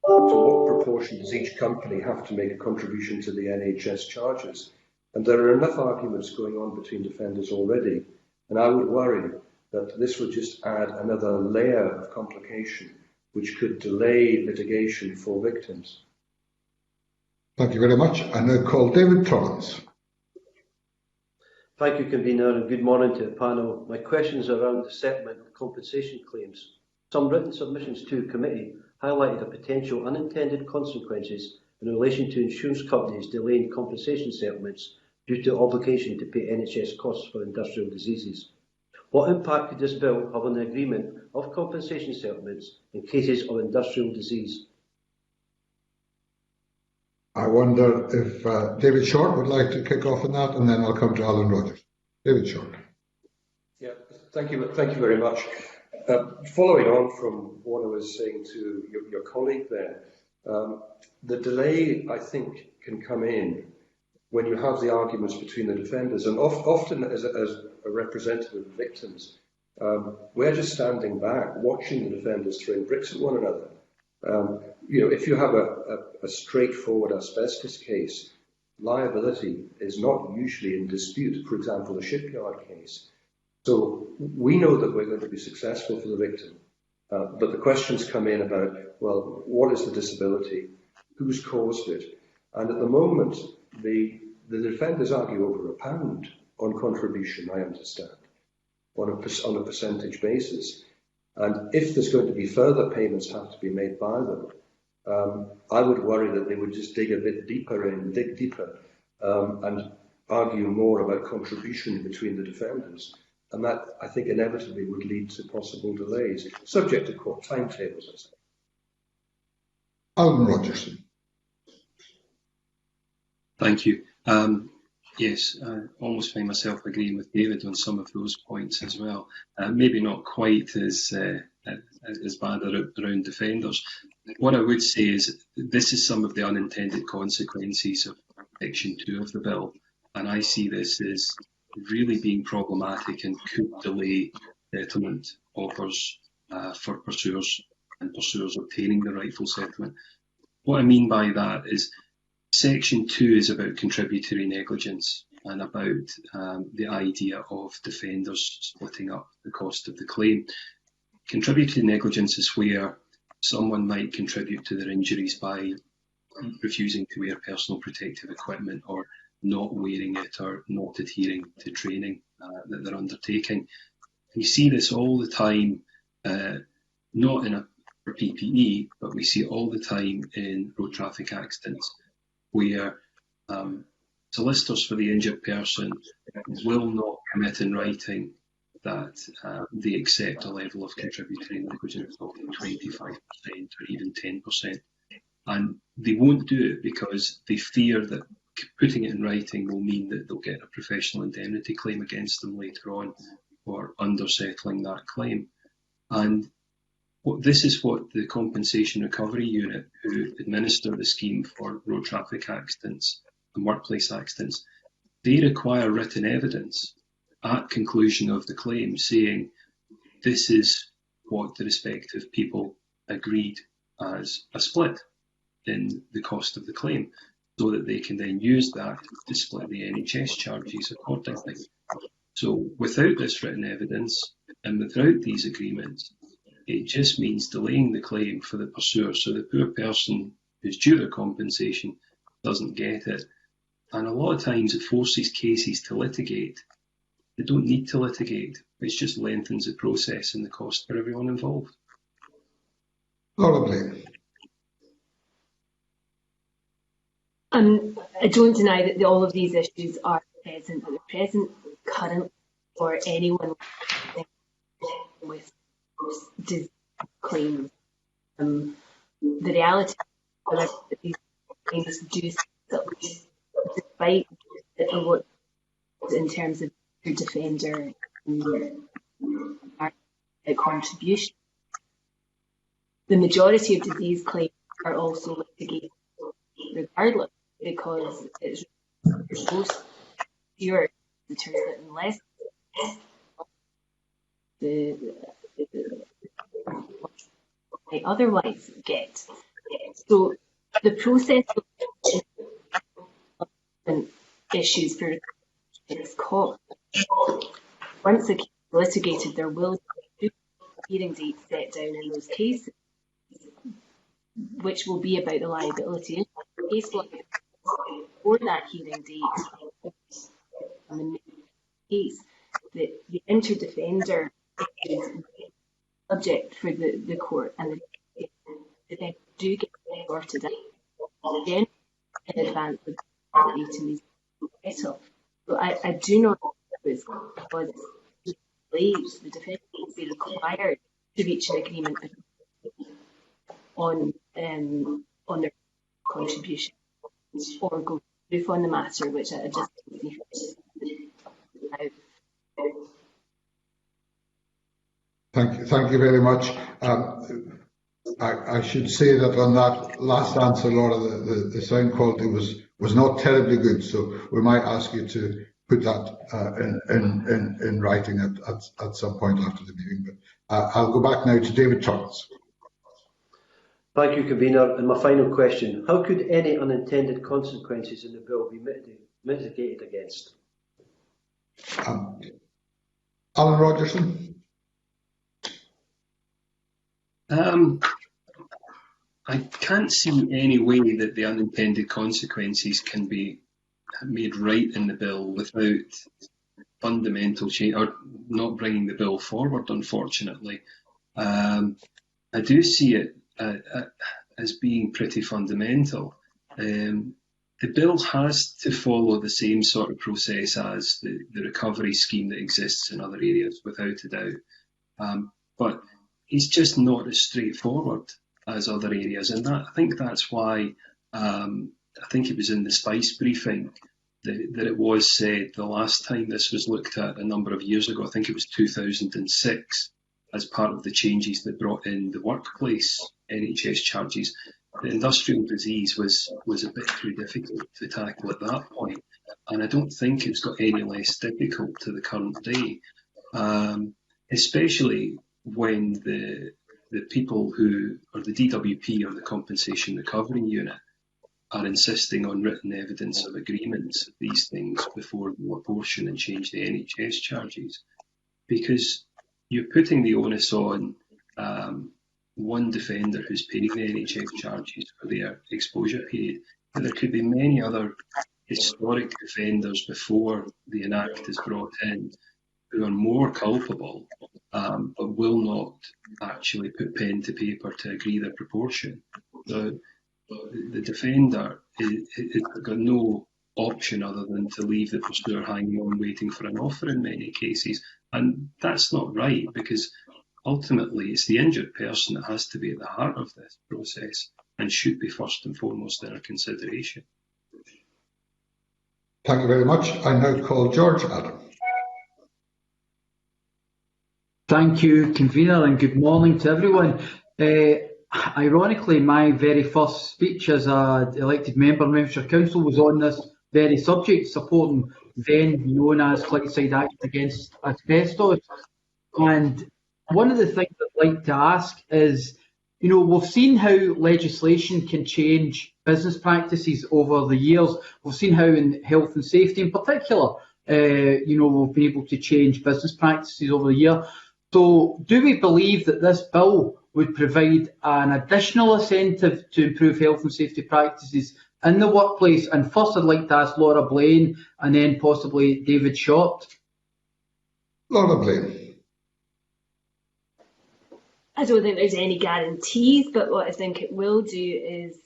to what proportion does each company have to make a contribution to the NHS charges. And there are enough arguments going on between defenders already, and I would worry that this would just add another layer of complication which could delay litigation for victims. Thank you very much. I now call David Tollins. Thank you, Convener, and good morning to the panel. My question is around the settlement of compensation claims. Some written submissions to committee highlighted a potential unintended consequences in relation to insurance companies delaying compensation settlements due to obligation to pay NHS costs for industrial diseases. What impact could this bill have on the agreement of compensation settlements in cases of industrial disease? I wonder if David Short would like to kick off on that, and then I'll come to Alan Rogers. David Short. Yeah, thank you very much. Following on from what I was saying to your colleague there, the delay, I think, can come in when you have the arguments between the defenders, and often as a representative of victims, we're just standing back, watching the defenders throwing bricks at one another. If you have a straightforward asbestos case, liability is not usually in dispute. For example, a shipyard case. So we know that we're going to be successful for the victim, but the questions come in about, well, what is the disability? Who's caused it? And at the moment, the defenders argue over £1 on contribution, I understand, on a percentage basis. And if there's going to be further payments have to be made by them, I would worry that they would just dig a bit deeper and argue more about contribution between the defendants. And that, I think, inevitably would lead to possible delays, subject to court timetables, I say. Alan Rogerson. Thank you. Yes, I almost find myself agreeing with David on some of those points as well. Maybe not quite as bad around defenders. What I would say is this is some of the unintended consequences of Section 2 of the bill, and I see this as really being problematic and could delay settlement offers for pursuers and pursuers obtaining the rightful settlement. What I mean by that is Section 2 is about contributory negligence and about the idea of defenders splitting up the cost of the claim. Contributory negligence is where someone might contribute to their injuries by refusing to wear personal protective equipment or not wearing it or not adhering to training that they're undertaking. We see this all the time, not for PPE, but we see it all the time in road traffic accidents, where solicitors for the injured person will not commit in writing that they accept a level of contributory negligence of 25% or even 10%. And they won't do it because they fear that putting it in writing will mean that they'll get a professional indemnity claim against them later on for undersettling that claim. And this is what the Compensation Recovery Unit, who administer the scheme for road traffic accidents and workplace accidents, they require written evidence at conclusion of the claim saying this is what the respective people agreed as a split in the cost of the claim, so that they can then use that to split the NHS charges accordingly. So without this written evidence and without these agreements, it just means delaying the claim for the pursuer, so the poor person who's due their compensation doesn't get it. And a lot of times it forces cases to litigate. They don't need to litigate. It just lengthens the process and the cost for everyone involved. Laura Blaine. I don't deny that all of these issues are present, but they're present currently for anyone with disease claims. The reality is that these claims do despite what in terms of your defender and contribution. The majority of disease claims are also litigated regardless, because it's most pure in terms that unless they otherwise get. So the process of issues for its cost. Once the case is litigated, there will be hearing dates set down in those cases, which will be about the liability. Case for that hearing date, in the case that the interdefender is subject for the court, and the defendant do get sorted out again in advance of the ability to settle. So I do not know because it believes the defendant will be required to reach an agreement on their contribution or go proof on the matter, which I just Thank you very much. I should say that on that last answer, Laura, the sound quality was not terribly good, so we might ask you to put that in writing at some point after the meeting. But I'll go back now to David Charles. Thank you, Convener. And my final question, how could any unintended consequences in the bill be mitigated against? Alan Rogerson. I can't see any way that the unintended consequences can be made right in the bill without fundamental change, or not bringing the bill forward, unfortunately. I do see it as being pretty fundamental. the bill has to follow the same sort of process as the recovery scheme that exists in other areas, without a doubt. But it's just not as straightforward as other areas, and I think that's why I think it was in the SPICE briefing that it was said the last time this was looked at a number of years ago, I think it was 2006, as part of the changes that brought in the workplace NHS charges. The industrial disease was a bit too difficult to tackle at that point, and I don't think it's got any less difficult to the current day, especially when the people who are the DWP or the Compensation Recovery Unit are insisting on written evidence of agreements of these things before we apportion and change the NHS charges, because you're putting the onus on one defender who's paying the NHS charges for their exposure period. But there could be many other historic defenders before the Enact is brought in who are more culpable, but will not actually put pen to paper to agree their proportion. The defender has got no option other than to leave the pursuer hanging on waiting for an offer in many cases. And that's not right, because ultimately it's the injured person that has to be at the heart of this process and should be first and foremost in our consideration. Thank you very much. I now call George Adam. Thank you, Convener, and good morning to everyone. Ironically, my very first speech as an elected member of Membership Council was on this very subject, supporting then known as Flightside Action Against Asbestos. And one of the things I'd like to ask is, we've seen how legislation can change business practices over the years. We've seen how in health and safety in particular, we've been able to change business practices over the year. So do we believe that this bill would provide an additional incentive to improve health and safety practices in the workplace? And first I'd like to ask Laura Blaine and then possibly David Short. Laura Blaine. I don't think there's any guarantees, but what I think it will do is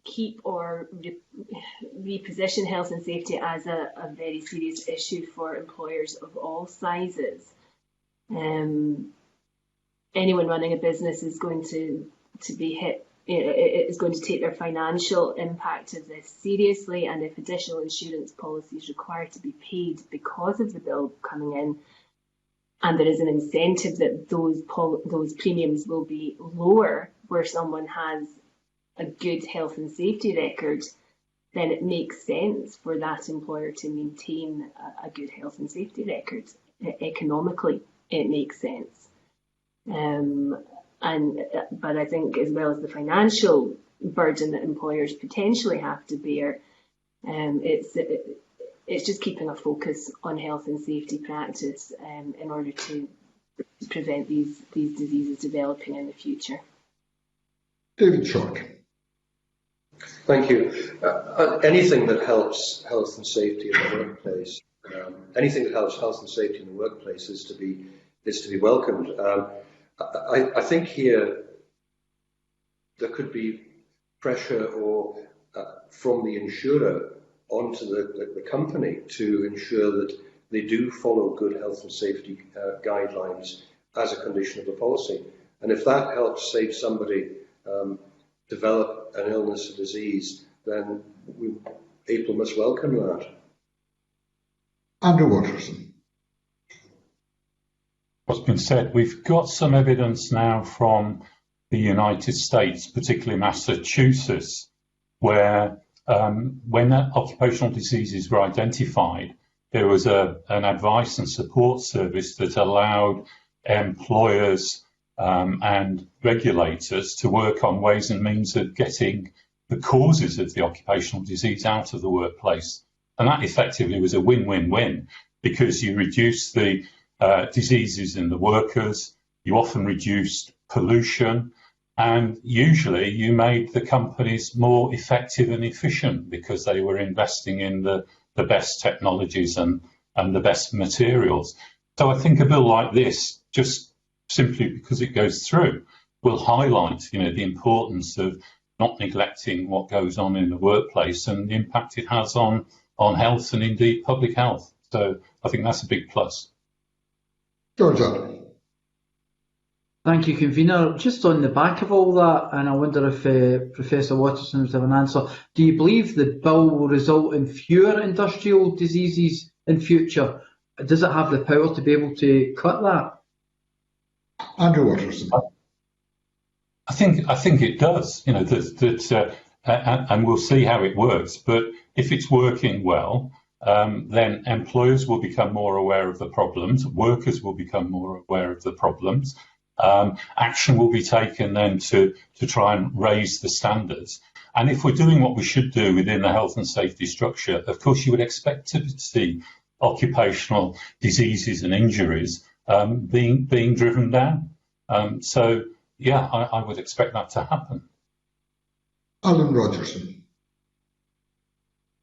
keep or reposition health and safety as a very serious issue for employers of all sizes. Anyone running a business is going to be hit, is going to take their financial impact of this seriously, and if additional insurance policies require to be paid because of the bill coming in, and there is an incentive that those premiums will be lower where someone has a good health and safety record, then it makes sense for that employer to maintain a good health and safety record. Economically, it makes sense. But I think as well as the financial burden that employers potentially have to bear, it's just keeping a focus on health and safety practice in order to prevent these diseases developing in the future. David Short. Thank you. Anything that helps health and safety in the workplace, is to be welcomed. I think here there could be pressure or from the insurer onto the company to ensure that they do follow good health and safety guidelines as a condition of the policy. And if that helps save somebody develop an illness or disease, then people must welcome that. Andrew Rogerson. What's been said, we've got some evidence now from the United States, particularly Massachusetts, where when occupational diseases were identified, there was an advice and support service that allowed employers and regulators to work on ways and means of getting the causes of the occupational disease out of the workplace. And that effectively was a win-win-win, because you reduced the diseases in the workers, you often reduced pollution, and usually you made the companies more effective and efficient because they were investing in the best technologies and the best materials. So I think a bill like this, just simply because it goes through, will highlight, the importance of not neglecting what goes on in the workplace and the impact it has on health and indeed public health. So I think that's a big plus. Georgia. Thank you, Convener. Just on the back of all that, and I wonder if Professor Rogerson would have an answer, do you believe the bill will result in fewer industrial diseases in future? Does it have the power to be able to cut that? Andrew Rogerson. I think it does. You know, and we'll see how it works. But if it's working well, then employers will become more aware of the problems. Workers will become more aware of the problems. Action will be taken then to try and raise the standards. And if we're doing what we should do within the health and safety structure, of course, you would expect to see occupational diseases and injuries being driven down. So, yeah, I would expect that to happen. Alan Rogerson.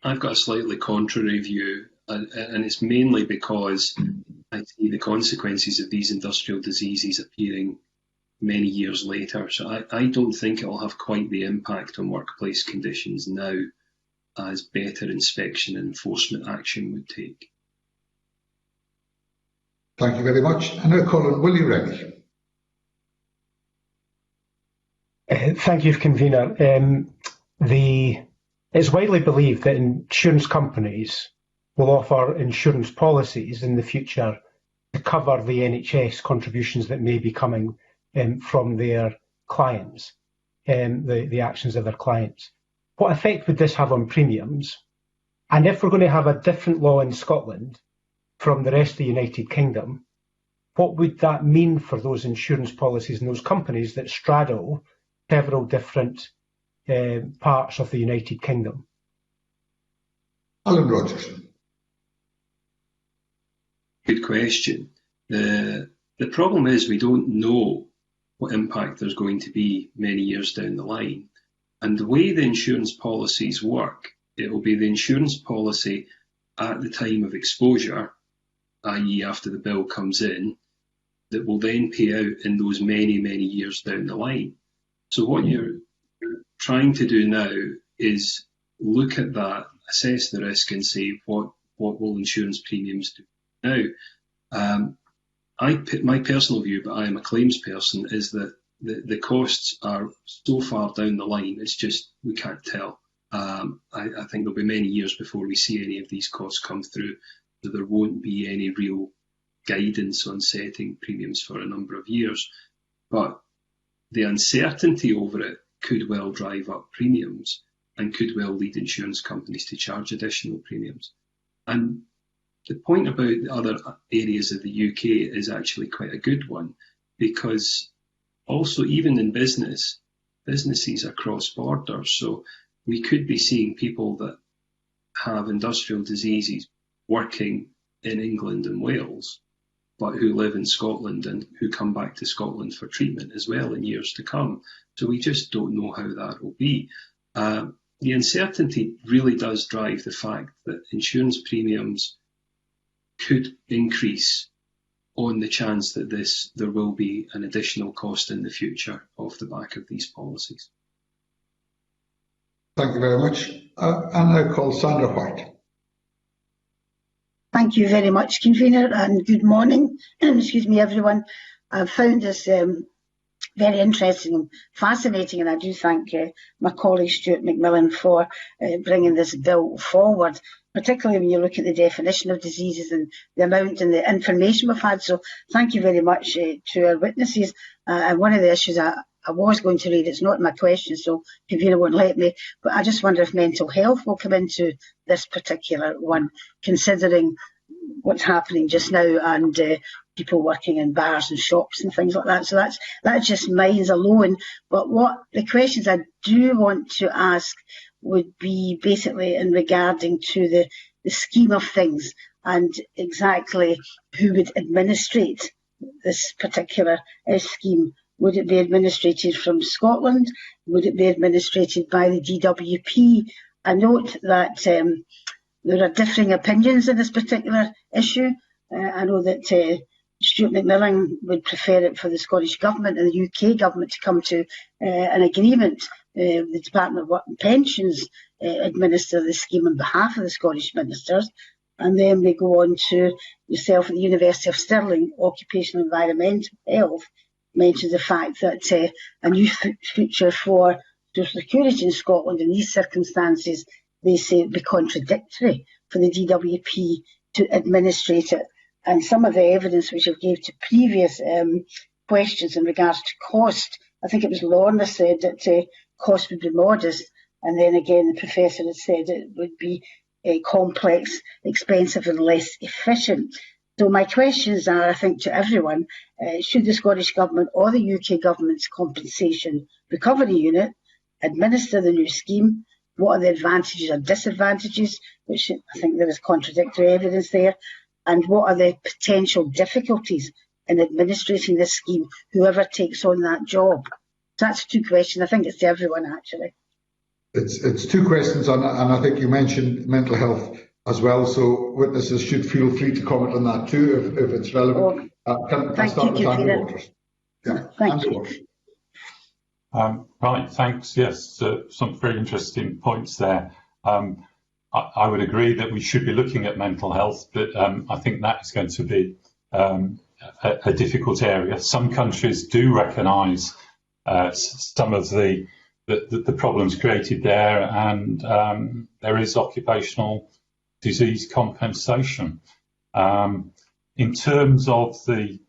I've got a slightly contrary view, and it's mainly because I see the consequences of these industrial diseases appearing many years later. So I don't think it will have quite the impact on workplace conditions now as better inspection and enforcement action would take. Thank you very much. And now Colin Willie Rennie. Thank you, Convener. It's widely believed that insurance companies will offer insurance policies in the future to cover the NHS contributions that may be coming from their clients, the actions of their clients. What effect would this have on premiums? And if we're going to have a different law in Scotland from the rest of the United Kingdom, what would that mean for those insurance policies and those companies that straddle several different parts of the United Kingdom? Alan Rogerson. Good question. The problem is we don't know what impact there's going to be many years down the line. And the way the insurance policies work, it will be the insurance policy at the time of exposure, i.e. after the bill comes in, that will then pay out in those many, many years down the line. So what you're trying to do now is look at that, assess the risk and say, what will insurance premiums do now? My personal view, but I am a claims person, is that the costs are so far down the line, it's just, we can't tell. I think there'll be many years before we see any of these costs come through, so there won't be any real guidance on setting premiums for a number of years. But the uncertainty over it could well drive up premiums and could well lead insurance companies to charge additional premiums. And the point about the other areas of the UK is actually quite a good one, because also even in businesses are cross-border. So we could be seeing people that have industrial diseases working in England and Wales, but who live in Scotland and who come back to Scotland for treatment as well in years to come. So we just don't know how that will be. The uncertainty really does drive the fact that insurance premiums could increase on the chance that there will be an additional cost in the future off the back of these policies. Thank you very much. And now call Sandra White. Thank you very much, Convener, and good morning. Excuse me, everyone. I've found this very interesting and fascinating, and I do thank my colleague Stuart McMillan for bringing this bill forward, particularly when you look at the definition of diseases and the amount and the information we've had. So thank you very much to our witnesses. And one of the issues I was going to read, it's not in my question, so Convener won't let me, but I just wonder if mental health will come into this particular one, considering what's happening just now and people working in bars and shops and things like that. So that's just mines alone. But what the questions I do want to ask would be basically in regarding to the scheme of things and exactly who would administrate this particular scheme. Would it be administrated from Scotland? Would it be administrated by the DWP? I note that there are differing opinions in this particular issue. I know that Stuart McMillan would prefer it for the Scottish Government and the UK Government to come to an agreement. the Department of Work and Pensions administer the scheme on behalf of the Scottish ministers. And then we go on to yourself at the University of Stirling, Occupational Environmental Health, mentions the fact that a new future for social security in Scotland in these circumstances, they say it would be contradictory for the DWP to administrate it. And some of the evidence which I've gave to previous questions in regards to cost, I think it was Lorna said that cost would be modest, and then again the professor had said it would be complex, expensive and less efficient. So my questions are, I think, to everyone, should the Scottish Government or the UK Government's compensation recovery unit administer the new scheme? What are the advantages or disadvantages, which I think there is contradictory evidence there, and what are the potential difficulties in administrating this scheme, whoever takes on that job? So that's two questions. I think it's to everyone, actually. It's two questions, and I think you mentioned mental health as well, so witnesses should feel free to comment on that too if it's relevant. Can I start with Andy Waters? Yeah, Thank you. Right, thanks. Yes, some very interesting points there. I would agree that we should be looking at mental health, but I think that is going to be a difficult area. Some countries do recognise some of the problems created there, and there is occupational disease compensation. In terms of the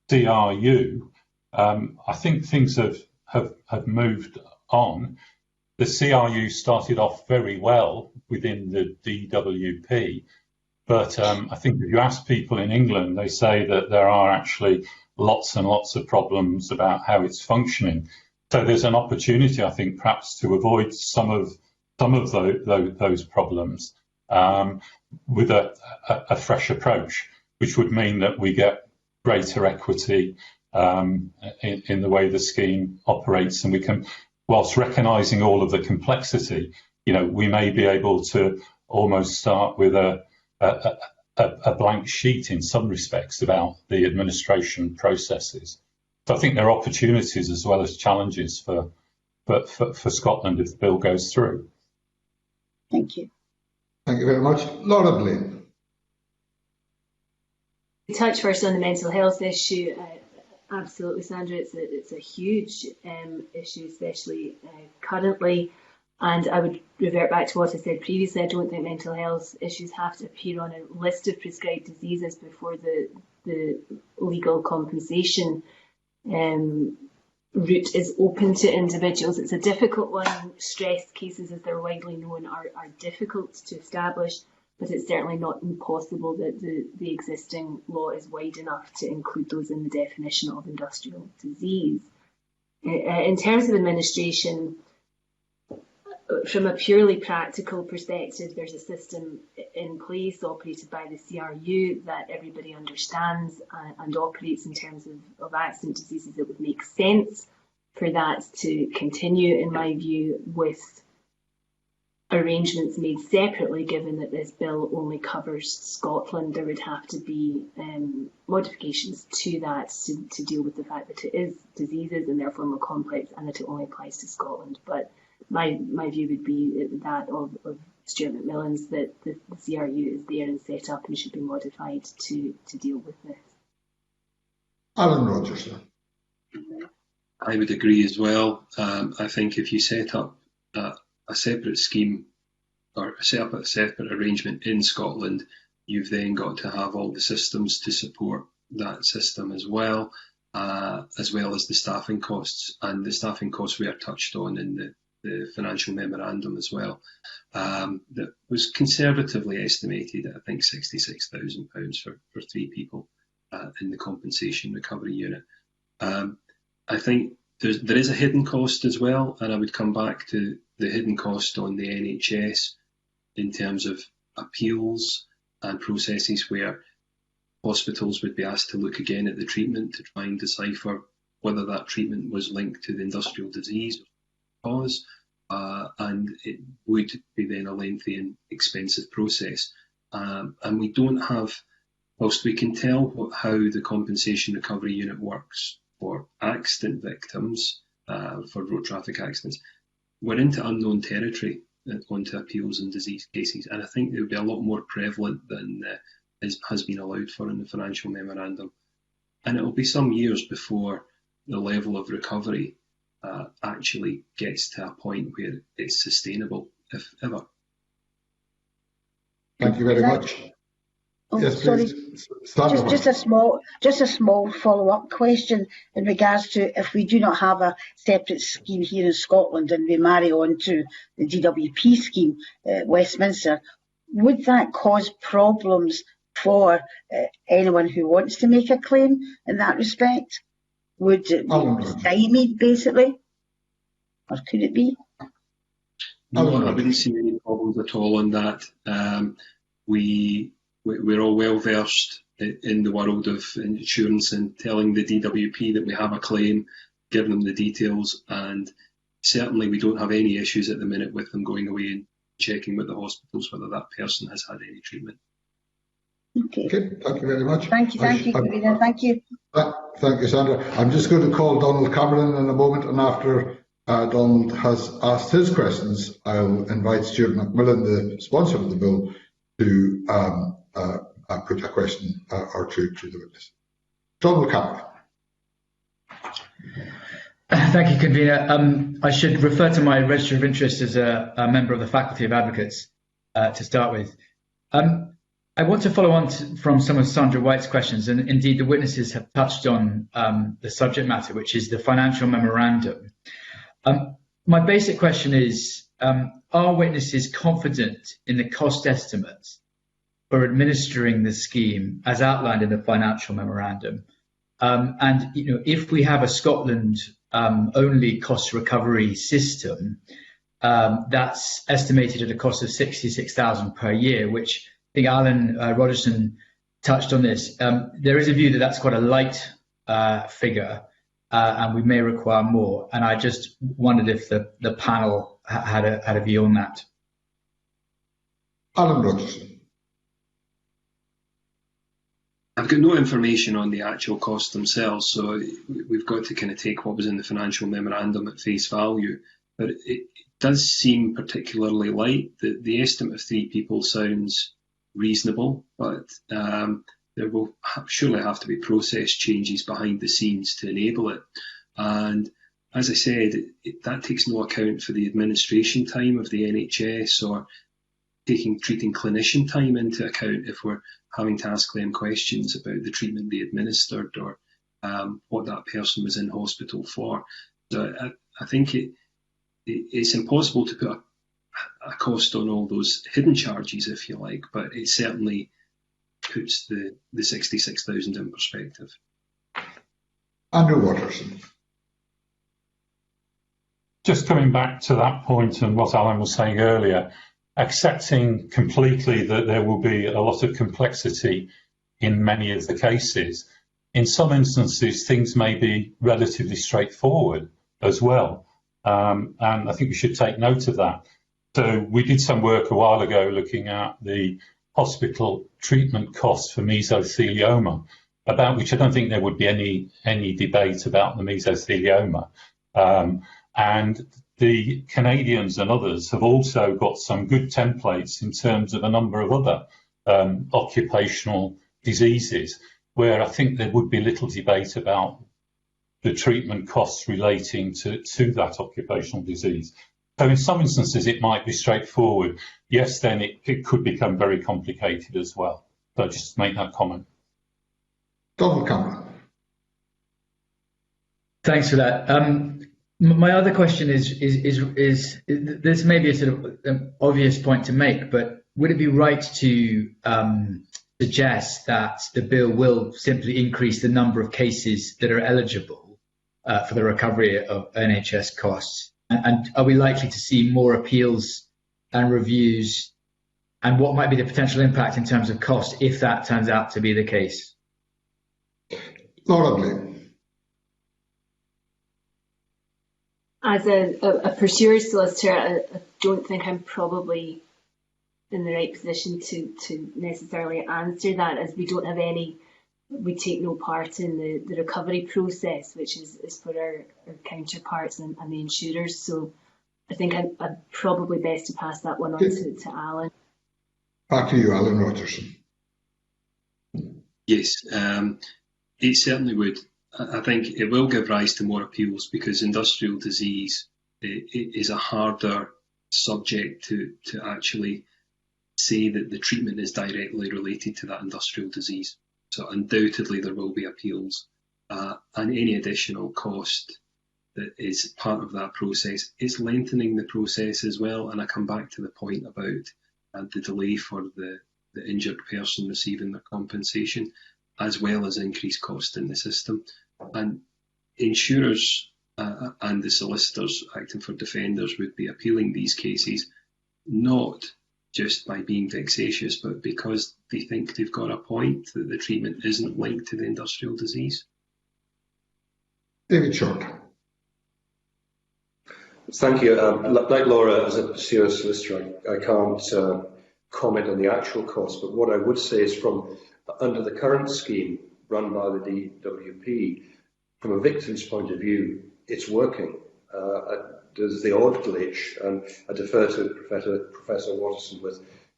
CRU, I think things have moved on. The CRU started off very well within the DWP, but I think if you ask people in England, they say that there are actually lots and lots of problems about how it's functioning. So there's an opportunity, I think, perhaps to avoid some of those problems with a fresh approach, which would mean that we get greater equity in the way the scheme operates, and we can, whilst recognising all of the complexity, we may be able to almost start with a blank sheet in some respects about the administration processes. So I think there are opportunities as well as challenges for Scotland if the bill goes through. Thank you. Thank you very much. Laura Blaine. To touch first on the mental health issue, absolutely, Sandra, it's a huge issue, especially currently. And I would revert back to what I said previously. I don't think mental health issues have to appear on a list of prescribed diseases before the legal compensation route is open to individuals. It's a difficult one. Stress cases, as they're widely known, are difficult to establish, but it's certainly not impossible that the existing law is wide enough to include those in the definition of industrial disease. In terms of administration, from a purely practical perspective, there's a system in place operated by the CRU that everybody understands and operates in terms of accident diseases. It would make sense for that to continue, in my view, with arrangements made separately, given that this bill only covers Scotland. There would have to be modifications to that to deal with the fact that it is diseases and therefore more complex, and that it only applies to Scotland. But my view would be that of Stuart McMillan's, that the CRU is there and set up and should be modified to deal with this. Alan Rogerson. I would agree as well. I think if you set up a separate scheme or set up a separate arrangement in Scotland, you've then got to have all the systems to support that system as well as the staffing costs. And the staffing costs were touched on in the financial memorandum as well. That was conservatively estimated at, I think, £66,000 for 3 people in the compensation recovery unit. I think there is a hidden cost as well, and I would come back to the hidden cost on the NHS in terms of appeals and processes where hospitals would be asked to look again at the treatment to try and decipher whether that treatment was linked to the industrial disease cause, and it would be then a lengthy and expensive process. And we don't have, whilst we can tell how the compensation recovery unit works for accident victims, for road traffic accidents, we're into unknown territory onto appeals and disease cases, and I think they would be a lot more prevalent than has been allowed for in the financial memorandum. And it will be some years before the level of recovery actually gets to a point where it's sustainable, if ever. Thank you very much. Oh, yes, sorry. please. Just a small follow-up question in regards to if we do not have a separate scheme here in Scotland and we marry on to the DWP scheme, Westminster, would that cause problems for anyone who wants to make a claim in that respect? Would it be stymied, basically? Or could it be? No, I wouldn't see any problems at all on that. We're all well versed in the world of insurance and telling the DWP that we have a claim, giving them the details, and certainly we don't have any issues at the minute with them going away and checking with the hospitals whether that person has had any treatment. Okay, thank you very much. Thank you, Convener. Thank you. Thank you, Sandra. I'm just going to call Donald Cameron in a moment, and after Donald has asked his questions, I'll invite Stuart McMillan, the sponsor of the bill, to put a question or two to the witness. Donald Cameron. Thank you, Convener. I should refer to my register of interest as a member of the Faculty of Advocates to start with. I want to follow on from some of Sandra White's questions, and indeed the witnesses have touched on the subject matter, which is the financial memorandum. My basic question is, are witnesses confident in the cost estimates for administering the scheme as outlined in the financial memorandum? And if we have a Scotland only cost recovery system that's estimated at a cost of 66,000 per year, which I think Alan Rogerson touched on this. There is a view that that's quite a light figure, and we may require more. And I just wondered if the panel had a view on that. Alan Rogerson. I've got no information on the actual costs themselves, so we've got to kind of take what was in the financial memorandum at face value. But it does seem particularly light. The estimate of 3 people sounds reasonable, but there will surely have to be process changes behind the scenes to enable it. And as I said, that takes no account for the administration time of the NHS or treating clinician time into account if we're having to ask them questions about the treatment they administered or what that person was in hospital for. So I think it's impossible to put a cost on all those hidden charges, if you like, but it certainly puts the 66,000 in perspective. Andrew Rogerson. Just coming back to that point and what Alan was saying earlier, accepting completely that there will be a lot of complexity in many of the cases. In some instances, things may be relatively straightforward as well, and I think we should take note of that. So we did some work a while ago looking at the hospital treatment costs for mesothelioma, about which I don't think there would be any debate about the mesothelioma. And the Canadians and others have also got some good templates in terms of a number of other occupational diseases, where I think there would be little debate about the treatment costs relating to that occupational disease. So in some instances, it might be straightforward. Yes, then it could become very complicated as well. So just make that comment. Donald Cameron. Thanks for that. My other question is this may be a sort of obvious point to make, but would it be right to suggest that the bill will simply increase the number of cases that are eligible for the recovery of NHS costs? And are we likely to see more appeals and reviews? And what might be the potential impact in terms of cost if that turns out to be the case? Laura Blaine. As a pursuer solicitor, I don't think I'm probably in the right position to necessarily answer that, as we don't have we take no part in the recovery process, which is for our counterparts and the insurers. So I think I'm probably best to pass that one on to Alan. Back to you, Alan Rogerson. Yes, it certainly would. I think it will give rise to more appeals because industrial disease is a harder subject to actually say that the treatment is directly related to that industrial disease. So undoubtedly there will be appeals, and any additional cost that is part of that process is lengthening the process as well. And I come back to the point about the delay for the injured person receiving their compensation, as well as increased cost in the system. And insurers and the solicitors acting for defenders would be appealing these cases, not just by being vexatious, but because they think they've got a point that the treatment isn't linked to the industrial disease. David Short. Thank you. Like Laura, as a serious solicitor, I can't comment on the actual cost, but what I would say is from under the current scheme run by the DWP, from a victim's point of view, it's working. There's the odd glitch, and I defer to Professor Rogerson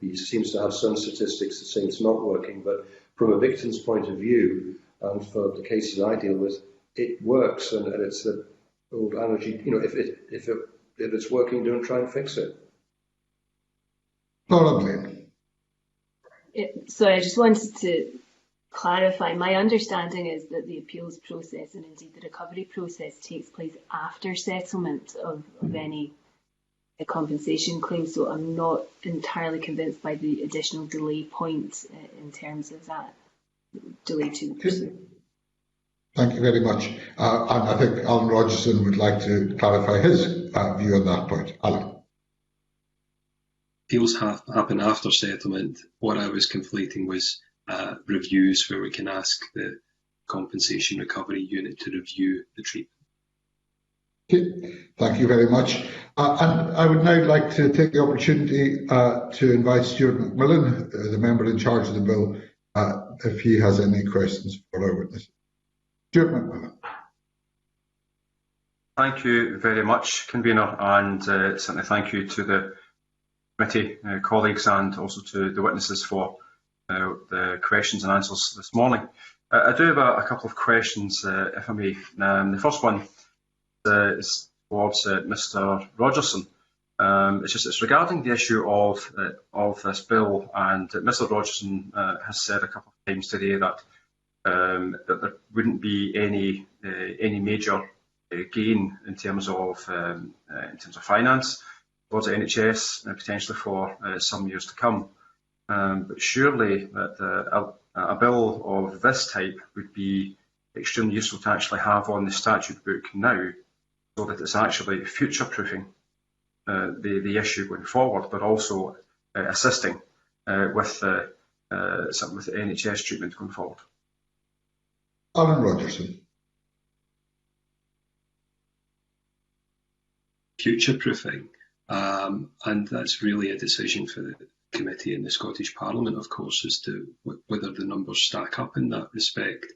he seems to have some statistics that say it's not working, but from a victim's point of view, and for the cases I deal with, it works, and it's the old analogy, if it's working, don't try and fix it. Laura Blaine. So I just wanted to clarify, my understanding is that the appeals process and indeed the recovery process takes place after settlement of any compensation claim, so I'm not entirely convinced by the additional delay point in terms of that delay to the pursuit. Thank you very much. And I think Alan Rogerson would like to clarify his view on that point. Alan. Appeals happen after settlement. What I was conflating was reviews where we can ask the compensation recovery unit to review the treatment. Okay. Thank you very much. And I would now like to take the opportunity to invite Stuart McMillan, the member in charge of the bill, if he has any questions for our witnesses. Stuart McMillan. Thank you very much, Convener, and certainly thank you to the committee colleagues and also to the witnesses for the questions and answers this morning. I do have a couple of questions, if I may. The first one is towards Mr. Rogerson. It's regarding the issue of this bill, and Mr. Rogerson has said a couple of times today that there wouldn't be any major gain in terms of finance towards the NHS potentially for some years to come. But surely that a bill of this type would be extremely useful to actually have on the statute book now, so that it's actually future-proofing the issue going forward, but also assisting with the NHS treatment going forward. Alan Rogerson. Future-proofing, and that's really a decision for the committee in the Scottish Parliament, of course, as to whether the numbers stack up in that respect.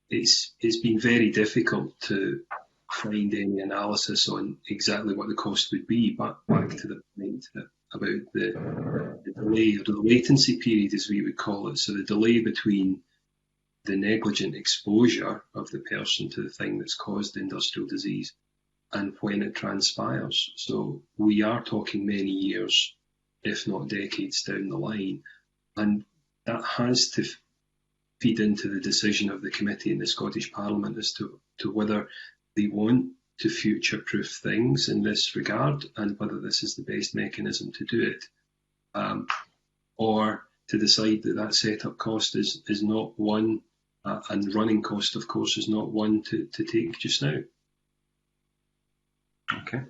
It's been very difficult to find any analysis on exactly what the cost would be, but back to the point about the delay, or the latency period, as we would call it. So the delay between the negligent exposure of the person to the thing that's caused industrial disease and when it transpires. So we are talking many years, if not decades down the line, and that has to feed into the decision of the committee in the Scottish Parliament as to whether they want to future-proof things in this regard and whether this is the best mechanism to do it, or to decide that set-up cost is not one, and running cost, of course, is not one to take just now. Okay.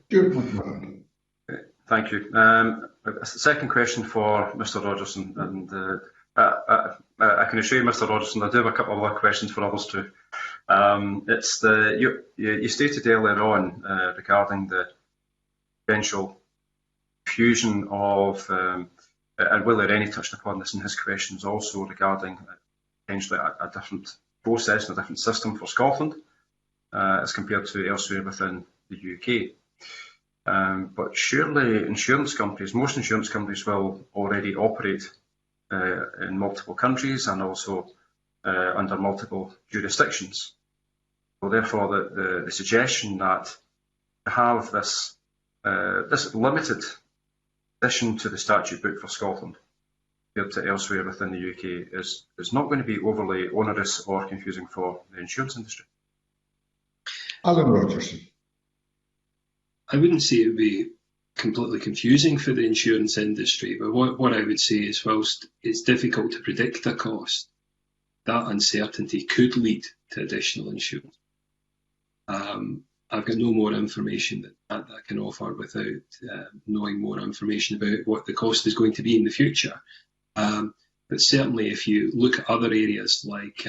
Thank you. A second question for Mr. Rogerson, and I can assure you, Mr. Rogerson, I do have a couple of other questions for others too. It's you stated earlier on regarding the eventual fusion of, and Willie Rennie touched upon this in his questions also, regarding potentially a different process and a different system for Scotland as compared to elsewhere within the UK. But surely insurance companies, most insurance companies will already operate in multiple countries and also under multiple jurisdictions. So therefore, the suggestion that to have this limited addition to the statute book for Scotland compared to elsewhere within the UK is not going to be overly onerous or confusing for the insurance industry. Alan Rogerson. I wouldn't say it would be completely confusing for the insurance industry, but what I would say is, whilst it's difficult to predict the cost, that uncertainty could lead to additional insurance. I've got no more information that I can offer without knowing more information about what the cost is going to be in the future. But certainly if you look at other areas like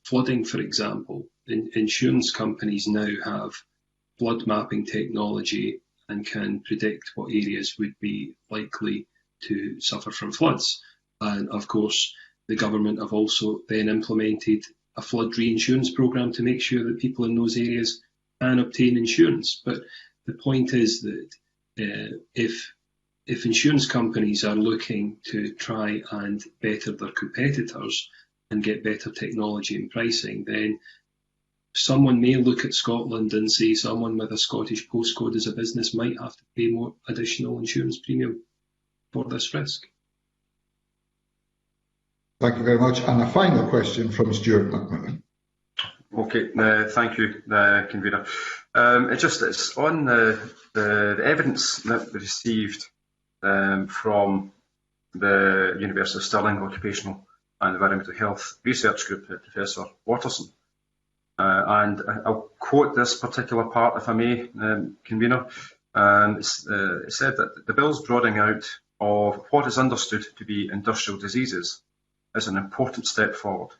flooding, for example, insurance companies now have flood mapping technology and can predict what areas would be likely to suffer from floods. And of course, the government have also then implemented a flood reinsurance programme to make sure that people in those areas can obtain insurance. But the point is that if insurance companies are looking to try and better their competitors and get better technology and pricing, then someone may look at Scotland and say someone with a Scottish postcode as a business might have to pay more additional insurance premium for this risk. Thank you very much. And a final question from Stuart McMillan. Okay, thank you, Convener. It's on the evidence that we received from the University of Stirling Occupational and Environmental Health Research Group, Professor Rogerson. And I'll quote this particular part, if I may, Convener. It said that the bill's broadening out of what is understood to be industrial diseases is an important step forward.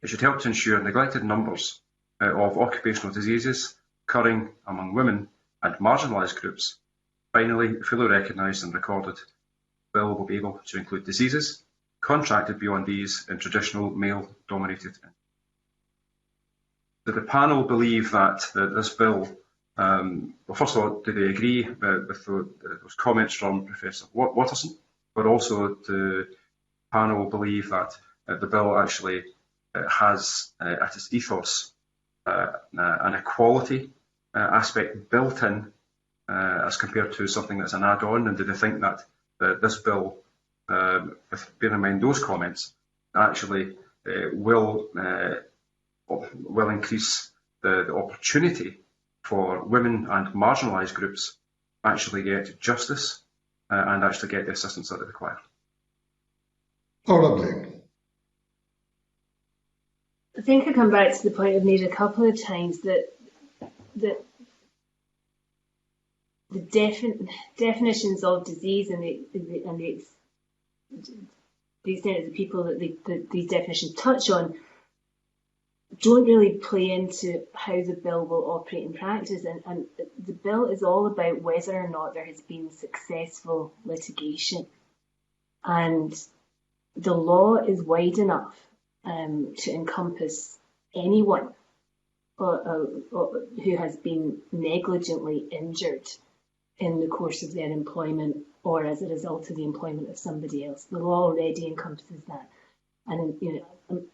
It should help to ensure neglected numbers of occupational diseases occurring among women and marginalised groups finally fully recognised and recorded. The bill will be able to include diseases contracted beyond these in traditional male-dominated. Do the panel believe that this bill, well, first of all, do they agree with those comments from Professor Watterson, but also do the panel believe that the bill actually has at its ethos an equality aspect built in as compared to something that's an add-on, and do they think that this bill, with bearing in mind those comments, actually will increase the opportunity for women and marginalised groups actually get justice and actually get the assistance that they require? I think I come back to the point I've made a couple of times that the definitions of disease and the extent of the people that these definitions touch on don't really play into how the bill will operate in practice. And the bill is all about whether or not there has been successful litigation. And the law is wide enough to encompass anyone who has been negligently injured in the course of their employment or as a result of the employment of somebody else. The law already encompasses that. And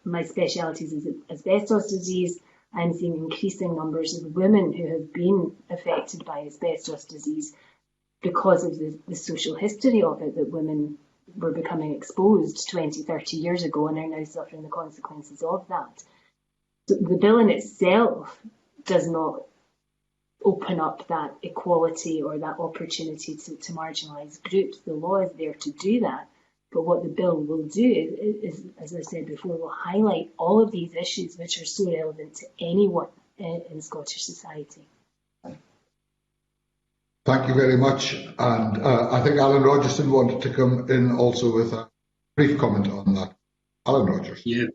my speciality is asbestos disease. I'm seeing increasing numbers of women who have been affected by asbestos disease because of the social history of it, that women were becoming exposed 20, 30 years ago and are now suffering the consequences of that. So the bill in itself does not open up that equality or that opportunity to marginalised groups. The law is there to do that. But what the bill will do is, as I said before, will highlight all of these issues which are so relevant to anyone in Scottish society. Thank you very much. And I think Alan Rogerson wanted to come in also with a brief comment on that. Alan Rogerson. Yeah,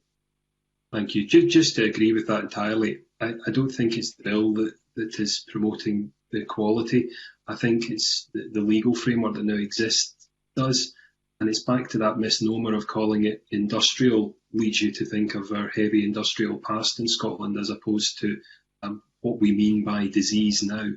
thank you. Just to agree with that entirely, I don't think it's the bill that is promoting the equality. I think it's the legal framework that now exists does. And it's back to that misnomer of calling it industrial leads you to think of our heavy industrial past in Scotland as opposed to what we mean by disease now.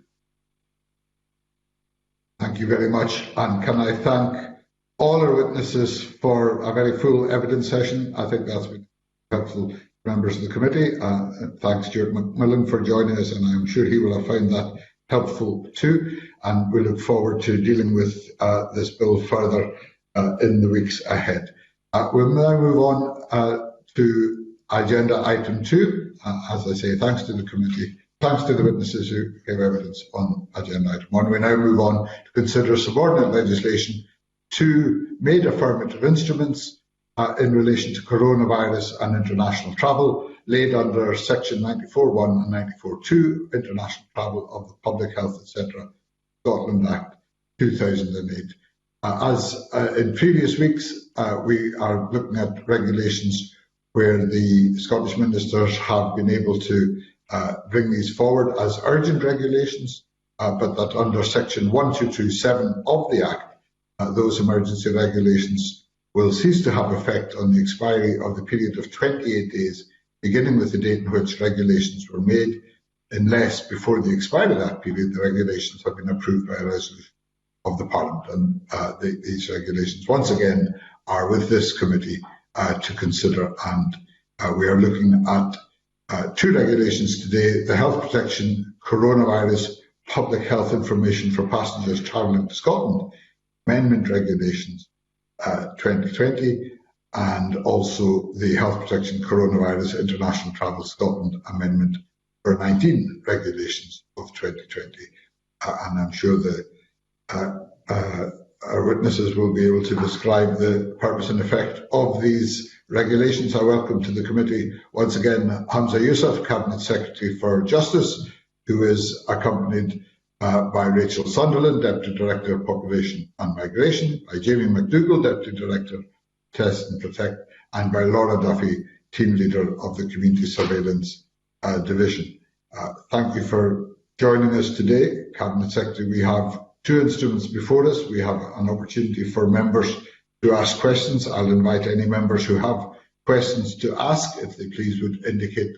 Thank you very much. And can I thank all our witnesses for a very full evidence session? I think that's been helpful to members of the committee. Thanks Stuart McMillan for joining us, and I'm sure he will have found that helpful too. And we look forward to dealing with this bill further in the weeks ahead. We'll now move on to agenda item 2. As I say, thanks to the committee, thanks to the witnesses who gave evidence on agenda item 1. We now move on to consider subordinate legislation to made affirmative instruments in relation to coronavirus and international travel, laid under section 94.1 and 94.2, international travel of the Public Health, etc. Scotland Act 2008. As in previous weeks, we are looking at regulations where the Scottish ministers have been able to bring these forward as urgent regulations, but that under section 1227 of the Act, those emergency regulations will cease to have effect on the expiry of the period of 28 days, beginning with the date in which regulations were made, unless before the expiry of that period the regulations have been approved by a resolution of the Parliament. And these regulations, once again, are with this committee to consider, and we are looking at 2 regulations today: the Health Protection Coronavirus Public Health Information for Passengers Travelling to Scotland Amendment Regulations 2020, and also the Health Protection Coronavirus International Travel Scotland Amendment for 19 Regulations of 2020. And I'm sure that our witnesses will be able to describe the purpose and effect of these regulations. I welcome to the committee once again Hamza Yousaf, Cabinet Secretary for Justice, who is accompanied by Rachel Sunderland, Deputy Director of Population and Migration, by Jamie McDougall, Deputy Director Test and Protect, and by Laura Duffy, Team Leader of the Community Surveillance Division. Thank you for joining us today, Cabinet Secretary. We have 2 instruments before us. We have an opportunity for members to ask questions. I'll invite any members who have questions to ask, if they please would indicate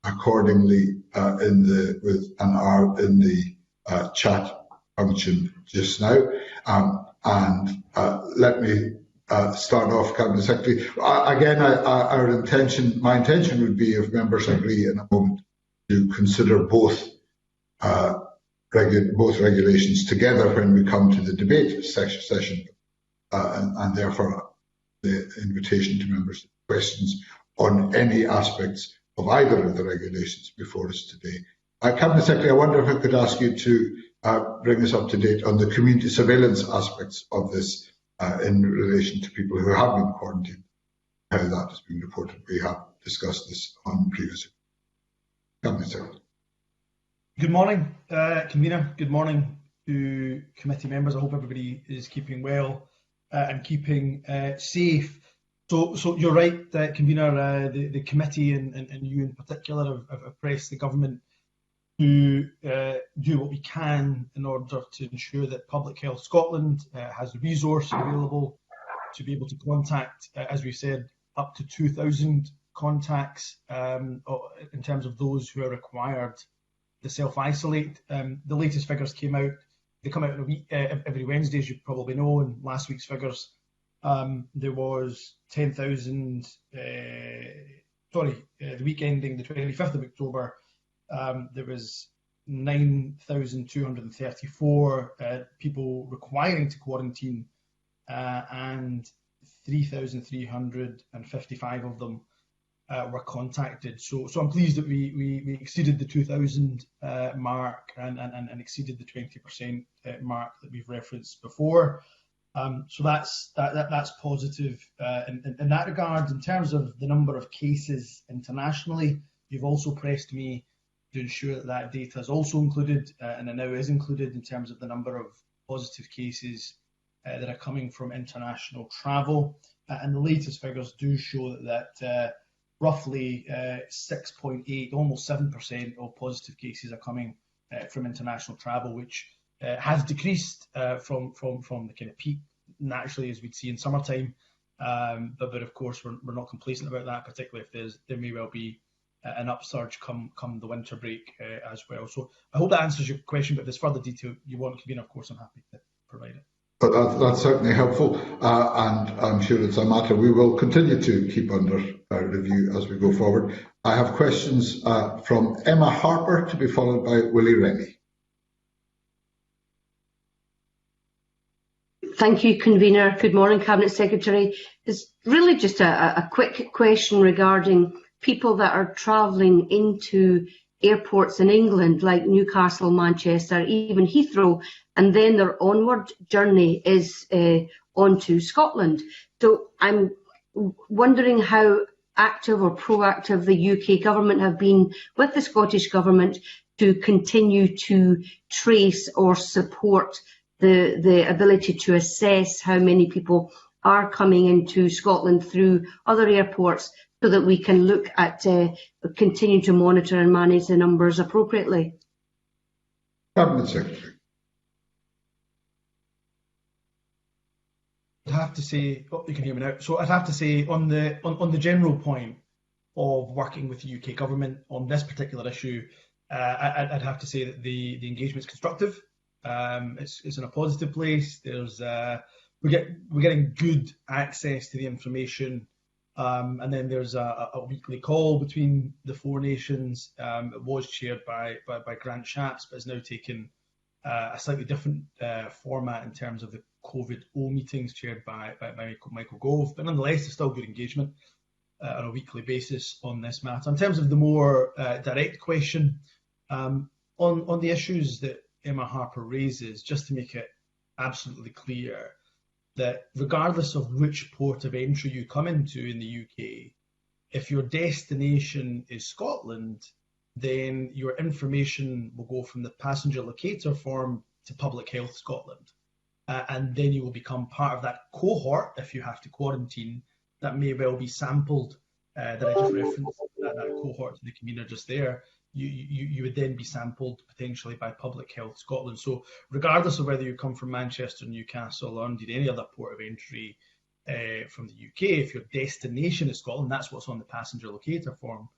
accordingly in the chat function just now. Let me start off, Cabinet Secretary. Again, my intention would be, if members agree in a moment, to consider both regulations together when we come to the debate session, and therefore the invitation to members to questions on any aspects of either of the regulations before us today. Cabinet Secretary, I wonder if I could ask you to bring us up to date on the community surveillance aspects of this in relation to people who have been quarantined, how that has been reported. We have discussed this on previous. Cabinet Secretary. Good morning, Convener. Good morning to committee members. I hope everybody is keeping well and keeping safe. So you're right, Convener, the committee and you in particular have pressed the government to do what we can in order to ensure that Public Health Scotland has the resource available to be able to contact, as we said, up to 2,000 contacts in terms of those who are required to self-isolate. The latest figures came out. They come out in a week, every Wednesday, as you probably know. In last week's figures, there was 10,000. The week ending the 25th of October, there was 9,234 people requiring to quarantine, and 3,355 of them were contacted. So I'm pleased that we exceeded the 2,000 mark and exceeded the 20% mark that we've referenced before. So that's positive in that regard. In terms of the number of cases internationally, you've also pressed me to ensure that that data is also included, and it now is included in terms of the number of positive cases that are coming from international travel. And the latest figures do show that roughly 6.8, almost 7% of positive cases are coming from international travel, which has decreased from the kind of peak naturally as we'd see in summertime. But of course we're not complacent about that, particularly if there may well be an upsurge come the winter break as well. So I hope that answers your question, but if there's further detail you want, Convener, of course I'm happy to provided. But that's certainly helpful, and I'm sure it's a matter we will continue to keep under review as we go forward. I have questions from Emma Harper, to be followed by Willie Rennie. Thank you, Convener. Good morning, Cabinet Secretary. It's really just a quick question regarding people that are travelling into airports in England, like Newcastle, Manchester, even Heathrow, and then their onward journey is on to Scotland. So I'm wondering how active or proactive the UK government have been with the Scottish government to continue to trace or support the ability to assess how many people are coming into Scotland through other airports, so that we can look at continue to monitor and manage the numbers appropriately. Cabinet Secretary. I'd have to say, you can hear me now. So I'd have to say, on the general point of working with the UK government on this particular issue, I'd have to say that the engagement is constructive. It's in a positive place. We're getting good access to the information, and then there's a weekly call between the four nations. It was chaired by Grant Shapps, but has now taken a slightly different format in terms of the COVID-O meetings chaired by Michael Gove. But nonetheless, there's still good engagement on a weekly basis on this matter. In terms of the more direct question, on the issues that Emma Harper raises, just to make it absolutely clear that regardless of which port of entry you come into in the UK, if your destination is Scotland, then your information will go from the passenger locator form to Public Health Scotland. And then you will become part of that cohort, if you have to quarantine, that may well be sampled, that I just referenced, that cohort to the convener just there. You would then be sampled potentially by Public Health Scotland. So regardless of whether you come from Manchester, Newcastle, or indeed any other port of entry from the UK, if your destination is Scotland, that's what's on the passenger locator form,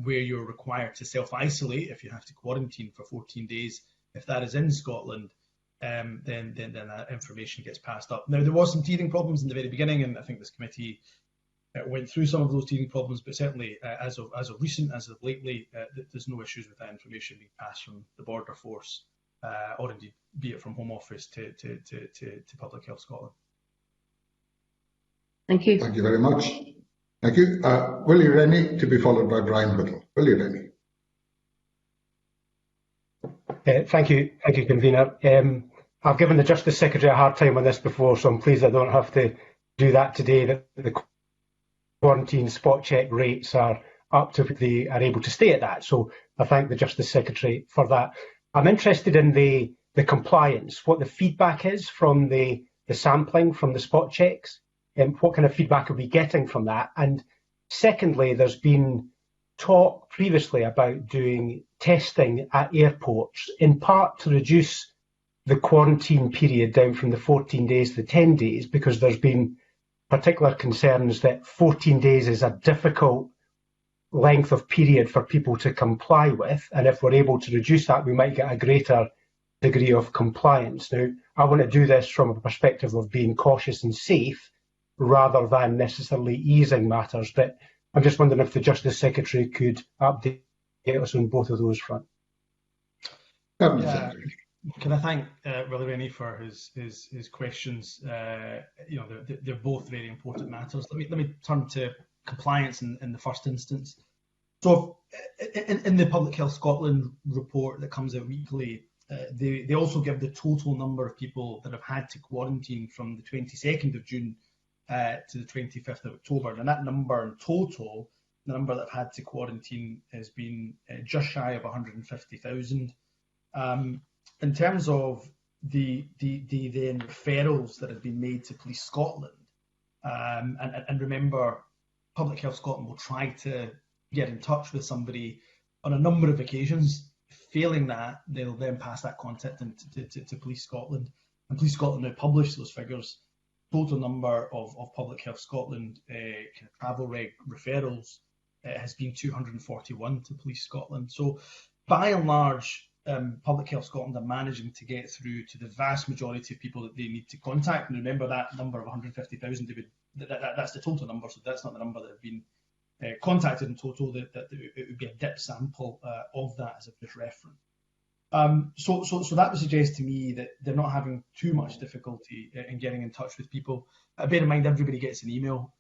where you're required to self-isolate if you have to quarantine for 14 days. If that is in Scotland, then that information gets passed up. Now, there was some teething problems in the very beginning, and I think this committee went through some of those teething problems, but certainly as of lately, there's no issues with that information being passed from the border force, or indeed be it from Home Office to Public Health Scotland. Thank you. Thank you very much. Thank you. Willie Rennie, to be followed by Brian Whittle. Willie Rennie. Thank you, Convener. I've given the Justice Secretary a hard time on this before, so I'm pleased I don't have to do that today. The quarantine spot check rates are up to they are able to stay at that. So I thank the Justice Secretary for that. I'm interested in the compliance, what the feedback is from the sampling from the spot checks, and what kind of feedback are we getting from that? And secondly, there's been talk previously about doing testing at airports, in part to reduce the quarantine period down from the 14 days to the 10 days, because there's been particular concerns that 14 days is a difficult length of period for people to comply with, and if we're able to reduce that, we might get a greater degree of compliance. Now, I want to do this from a perspective of being cautious and safe, rather than necessarily easing matters, but I'm just wondering if the Justice Secretary could update us on both of those fronts. Can I thank Willie Rennie for his questions? They're both very important matters. Let me turn to compliance in the first instance. So, in the Public Health Scotland report that comes out weekly, they also give the total number of people that have had to quarantine from the 22nd of June to the 25th of October. And that number in total, the number that have had to quarantine, has been just shy of 150,000. In terms of the then referrals that have been made to Police Scotland, and remember, Public Health Scotland will try to get in touch with somebody on a number of occasions. Failing that, they'll then pass that contact to Police Scotland, and Police Scotland now publish those figures. Total number of Public Health Scotland kind of travel reg referrals has been 241 to Police Scotland. So by and large, Public Health Scotland are managing to get through to the vast majority of people that they need to contact. And remember that number of 150,000, that's the total number, so that's not the number that have been contacted in total, that it would be a dip sample of that as a just reference. So that would suggest to me that they're not having too much difficulty in getting in touch with people. Bear in mind, everybody gets an email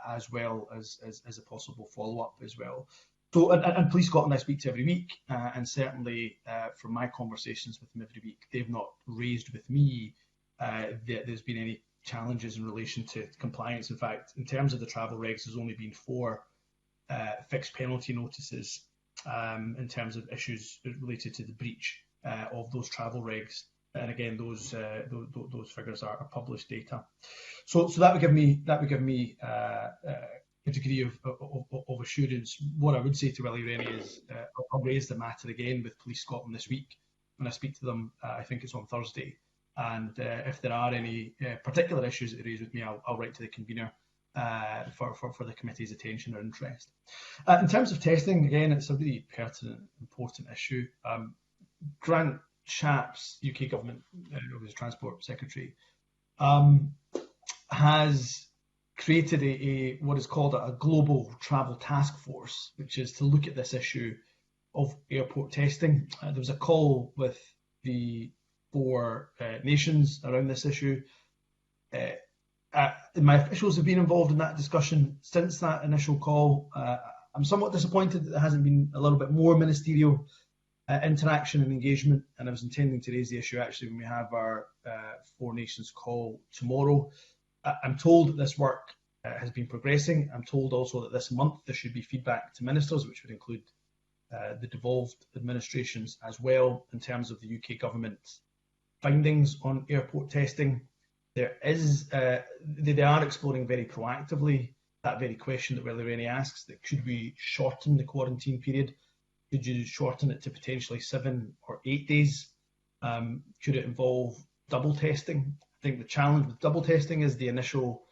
as well as a possible follow-up as well. So, and Police Scotland I speak to every week, and certainly from my conversations with them every week, they've not raised with me that there's been any challenges in relation to compliance. In fact, in terms of the travel regs, there's only been 4 fixed penalty notices in terms of issues related to the breach of those travel regs. And again, those figures are published data. So that would give me a degree of assurance. What I would say to Willie Rennie is I'll raise the matter again with Police Scotland this week when I speak to them. I think it's on Thursday. And if there are any particular issues that they raise with me, I'll write to the convener for the committee's attention or interest. In terms of testing, again, it's a really pertinent, important issue. Grant Shapps, UK Government, who was Transport Secretary, has created what is called a global travel task force, which is to look at this issue of airport testing. There was a call with the 4 nations around this issue. My officials have been involved in that discussion since that initial call. I'm somewhat disappointed that there hasn't been a little bit more ministerial interaction and engagement, and I was intending to raise the issue actually when we have our 4 nations call tomorrow. I'm told that this work has been progressing. I'm told also that this month there should be feedback to ministers, which would include the devolved administrations as well, in terms of the UK government's findings on airport testing. They are exploring very proactively that very question that Willie Rennie asks, that could we shorten the quarantine period? Could you shorten it to potentially 7 or 8 days? Could it involve double testing? I think the challenge with double testing is the initial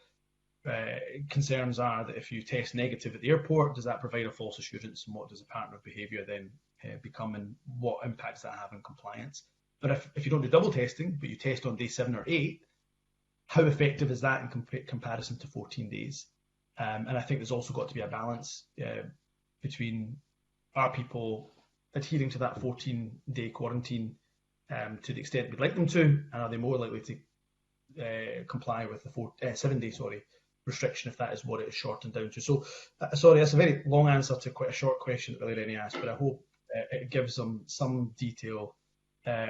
concerns are that if you test negative at the airport, does that provide a false assurance, and what does the pattern of behaviour then become, and what impact does that have on compliance? But if you don't do double testing, but you test on day 7 or 8, how effective is that in comparison to 14 days? And I think there's also got to be a balance between, are people adhering to that 14-day quarantine to the extent we'd like them to, and are they more likely to comply with the 7-day restriction if that is what it is shortened down to? So, sorry, that's a very long answer to quite a short question that Willie Rennie asked, but I hope it gives them some detail,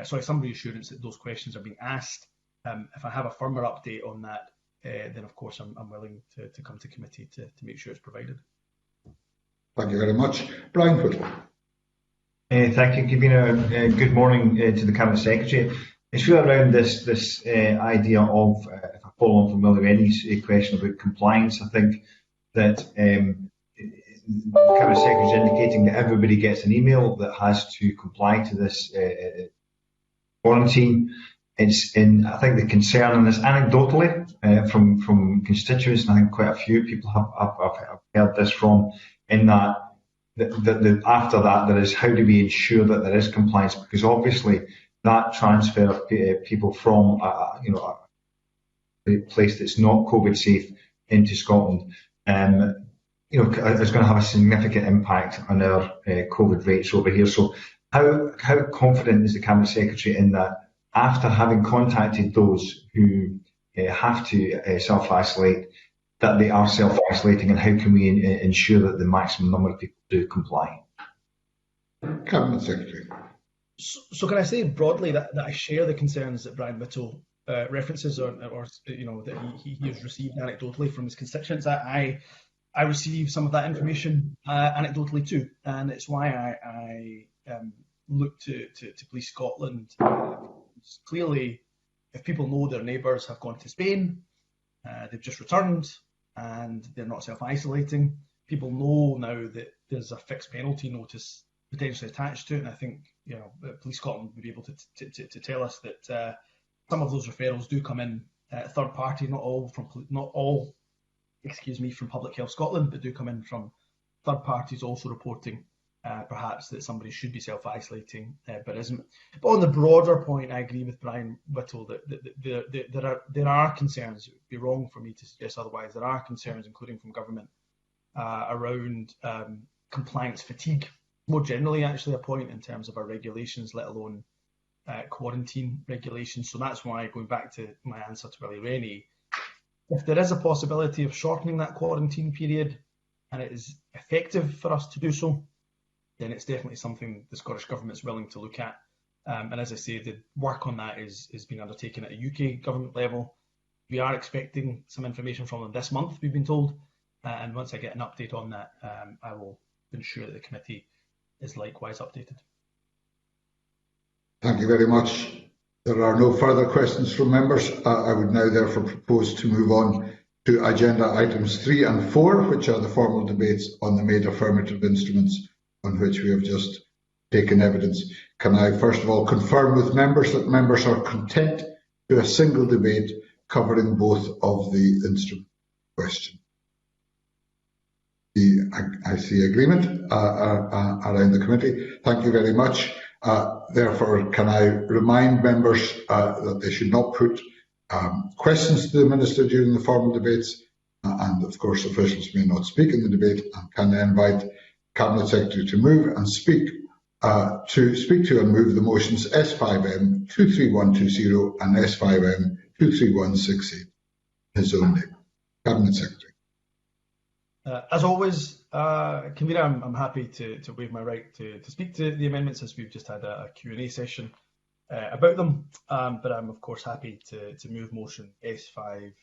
some reassurance that those questions are being asked. If I have a firmer update on that, then of course I'm willing to come to committee to make sure it's provided. Thank you very much. Brian Whittle. Thank you, Convener. Good morning to the Cabinet Secretary. It's really around this idea of, if I follow on from Willie Rennie's question about compliance, I think that the Cabinet Secretary is indicating that everybody gets an email that has to comply to this quarantine. I think the concern, and this anecdotally from constituents, and I think quite a few people have heard this from, in that after that there is, how do we ensure that there is compliance? Because obviously that transfer of people from a place that's not COVID safe into Scotland, is going to have a significant impact on our COVID rates over here. So how confident is the Cabinet Secretary in that, after having contacted those who have to self-isolate, that they are self-isolating, and how can we ensure that the maximum number of people do comply? Cabinet Secretary. So can I say broadly that I share the concerns that Brian Whittle references, or that he has received anecdotally from his constituents. I receive some of that information anecdotally too, and it's why I look to Police Scotland. Clearly, if people know their neighbours have gone to Spain, they've just returned, and they're not self-isolating, people know now that there's a fixed penalty notice potentially attached to it. And I think Police Scotland would be able to tell us that some of those referrals do come in third party, not all from Public Health Scotland, but do come in from third parties also reporting perhaps that somebody should be self-isolating but isn't. But on the broader point, I agree with Brian Whittle that there are concerns. It would be wrong for me to suggest otherwise. There are concerns, including from government, around compliance fatigue. More generally, actually, a point in terms of our regulations, let alone quarantine regulations. So that's why, going back to my answer to Willie Rennie, if there is a possibility of shortening that quarantine period and it is effective for us to do so, then it's definitely something the Scottish Government is willing to look at. And as I say, the work on that is being undertaken at a UK government level. We are expecting some information from them this month, we've been told. And once I get an update on that, I will ensure that the committee is likewise updated. Thank you very much. There are no further questions from members. I would now therefore propose to move on to agenda items 3 and 4, which are the formal debates on the made affirmative instruments on which we have just taken evidence. Can I first of all confirm with members that members are content to a single debate covering both of the instrument question? I see agreement around the committee. Thank you very much. Therefore, can I remind members that they should not put questions to the Minister during the formal debates, and of course officials may not speak in the debate. And can I invite Cabinet Secretary to move and speak to and move the motions S5M 23120 and S5M 23168. His own name. Cabinet Secretary. As always, Convener, I'm happy to waive my right to speak to the amendments, as we've just had a Q&A session about them. But I'm of course happy to move motion S5M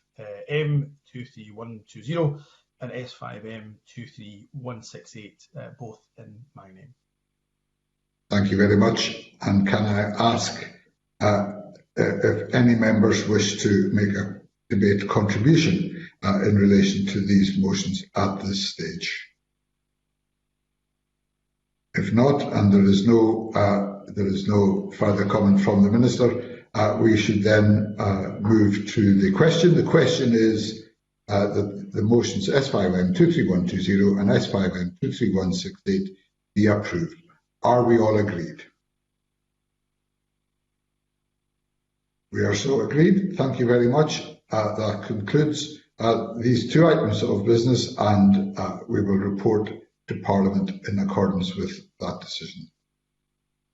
23120 and S5M 23168, both in my name. Thank you very much. And can I ask if any members wish to make a debate contribution in relation to these motions at this stage? If not, and there is no further comment from the Minister, we should then move to the question. The question is that the motions S5M 23120 and S5M 23168 be approved. Are we all agreed? We are so agreed. Thank you very much. That concludes these two items of business, and we will report to Parliament in accordance with that decision.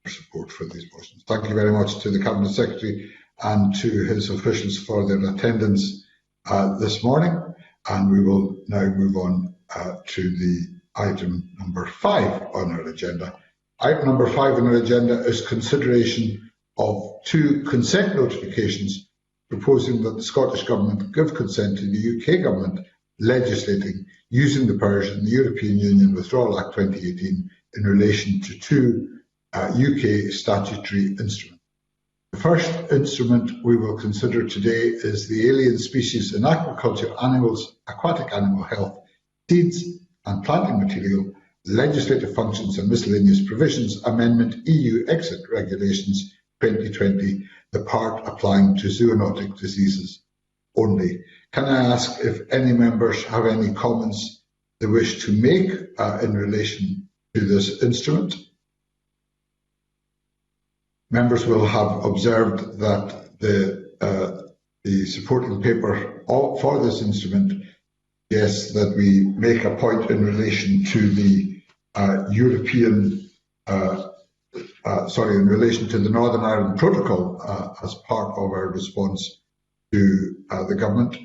Support for these motions. Thank you very much to the Cabinet Secretary and to his officials for their attendance this morning, and we will now move on to the item number 5 on our agenda. Item number 5 on our agenda is consideration of 2 consent notifications proposing that the Scottish Government give consent to the UK Government legislating using the powers in the European Union Withdrawal Act 2018 in relation to 2 UK statutory instruments. The first instrument we will consider today is the Alien Species in Agriculture, Animals, Aquatic Animal Health, Seeds and Planting Material, Legislative Functions and Miscellaneous Provisions Amendment EU Exit Regulations 2020, the part applying to zoonotic diseases only. Can I ask if any members have any comments they wish to make in relation to this instrument? Members will have observed that the supporting paper for this instrument suggests that we make a point in relation to the in relation to the Northern Ireland Protocol as part of our response to the government,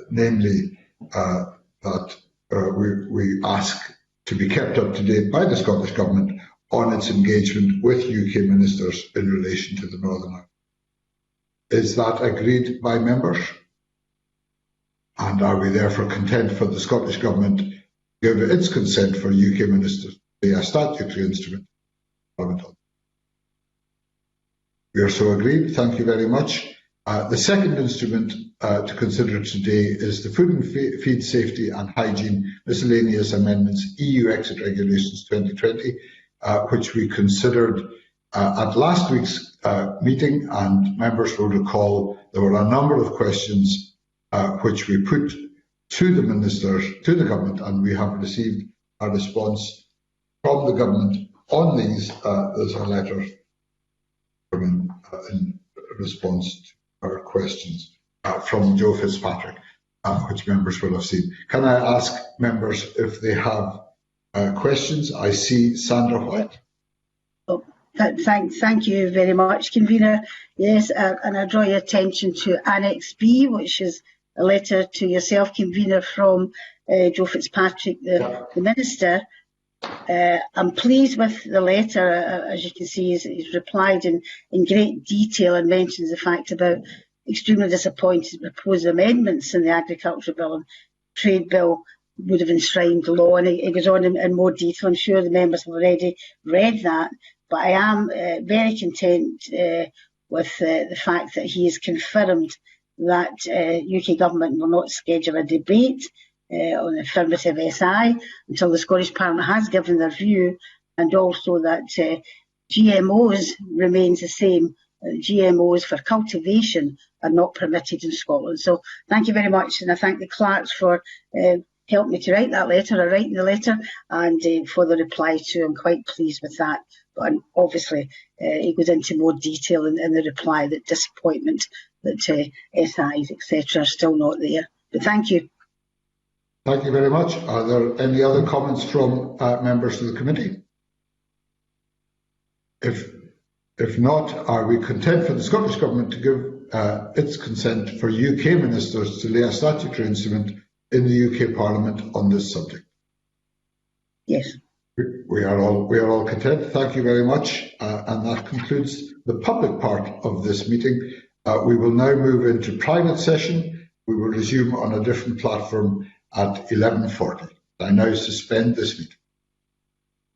namely that we ask to be kept up to date by the Scottish Government on its engagement with UK ministers in relation to the Northern Ireland. Is that agreed by members? And are we therefore content for the Scottish Government to give its consent for UK ministers to be a statutory instrument? We are so agreed. Thank you very much. The second instrument to consider today is the Food and Feed Safety and Hygiene Miscellaneous Amendments EU Exit Regulations 2020, which we considered at last week's meeting, and members will recall there were a number of questions which we put to the ministers, to the government, and we have received a response from the government on these. There's a letter in response to our questions from Joe Fitzpatrick, which members will have seen. Can I ask members if they have questions? I see Sandra White. Oh, thank you very much, Convener. Yes, and I draw your attention to Annex B, which is a letter to yourself, Convener, from Joe Fitzpatrick, the Minister. I'm pleased with the letter. As you can see, he's replied in great detail and mentions the fact about extremely disappointed proposed amendments in the Agriculture Bill and Trade Bill would have enshrined the law, and it goes on in more detail. I'm sure the members have already read that, but I am very content with the fact that he has confirmed that UK Government will not schedule a debate on affirmative SI until the Scottish Parliament has given their view, and also that GMOs remains the same. GMOs for cultivation are not permitted in Scotland. So thank you very much, and I thank the clerks for helping me to write that letter, or writing the letter, and for the reply to. I'm quite pleased with that. But obviously, it goes into more detail in the reply, that disappointment that SIs, etc., are still not there. But thank you. Thank you very much. Are there any other comments from members of the committee? If not, are we content for the Scottish Government to give its consent for UK ministers to lay a statutory instrument in the UK Parliament on this subject? Yes. We are all content. Thank you very much. And that concludes the public part of this meeting. We will now move into private session. We will resume on a different platform at 11:40. I now suspend this meeting.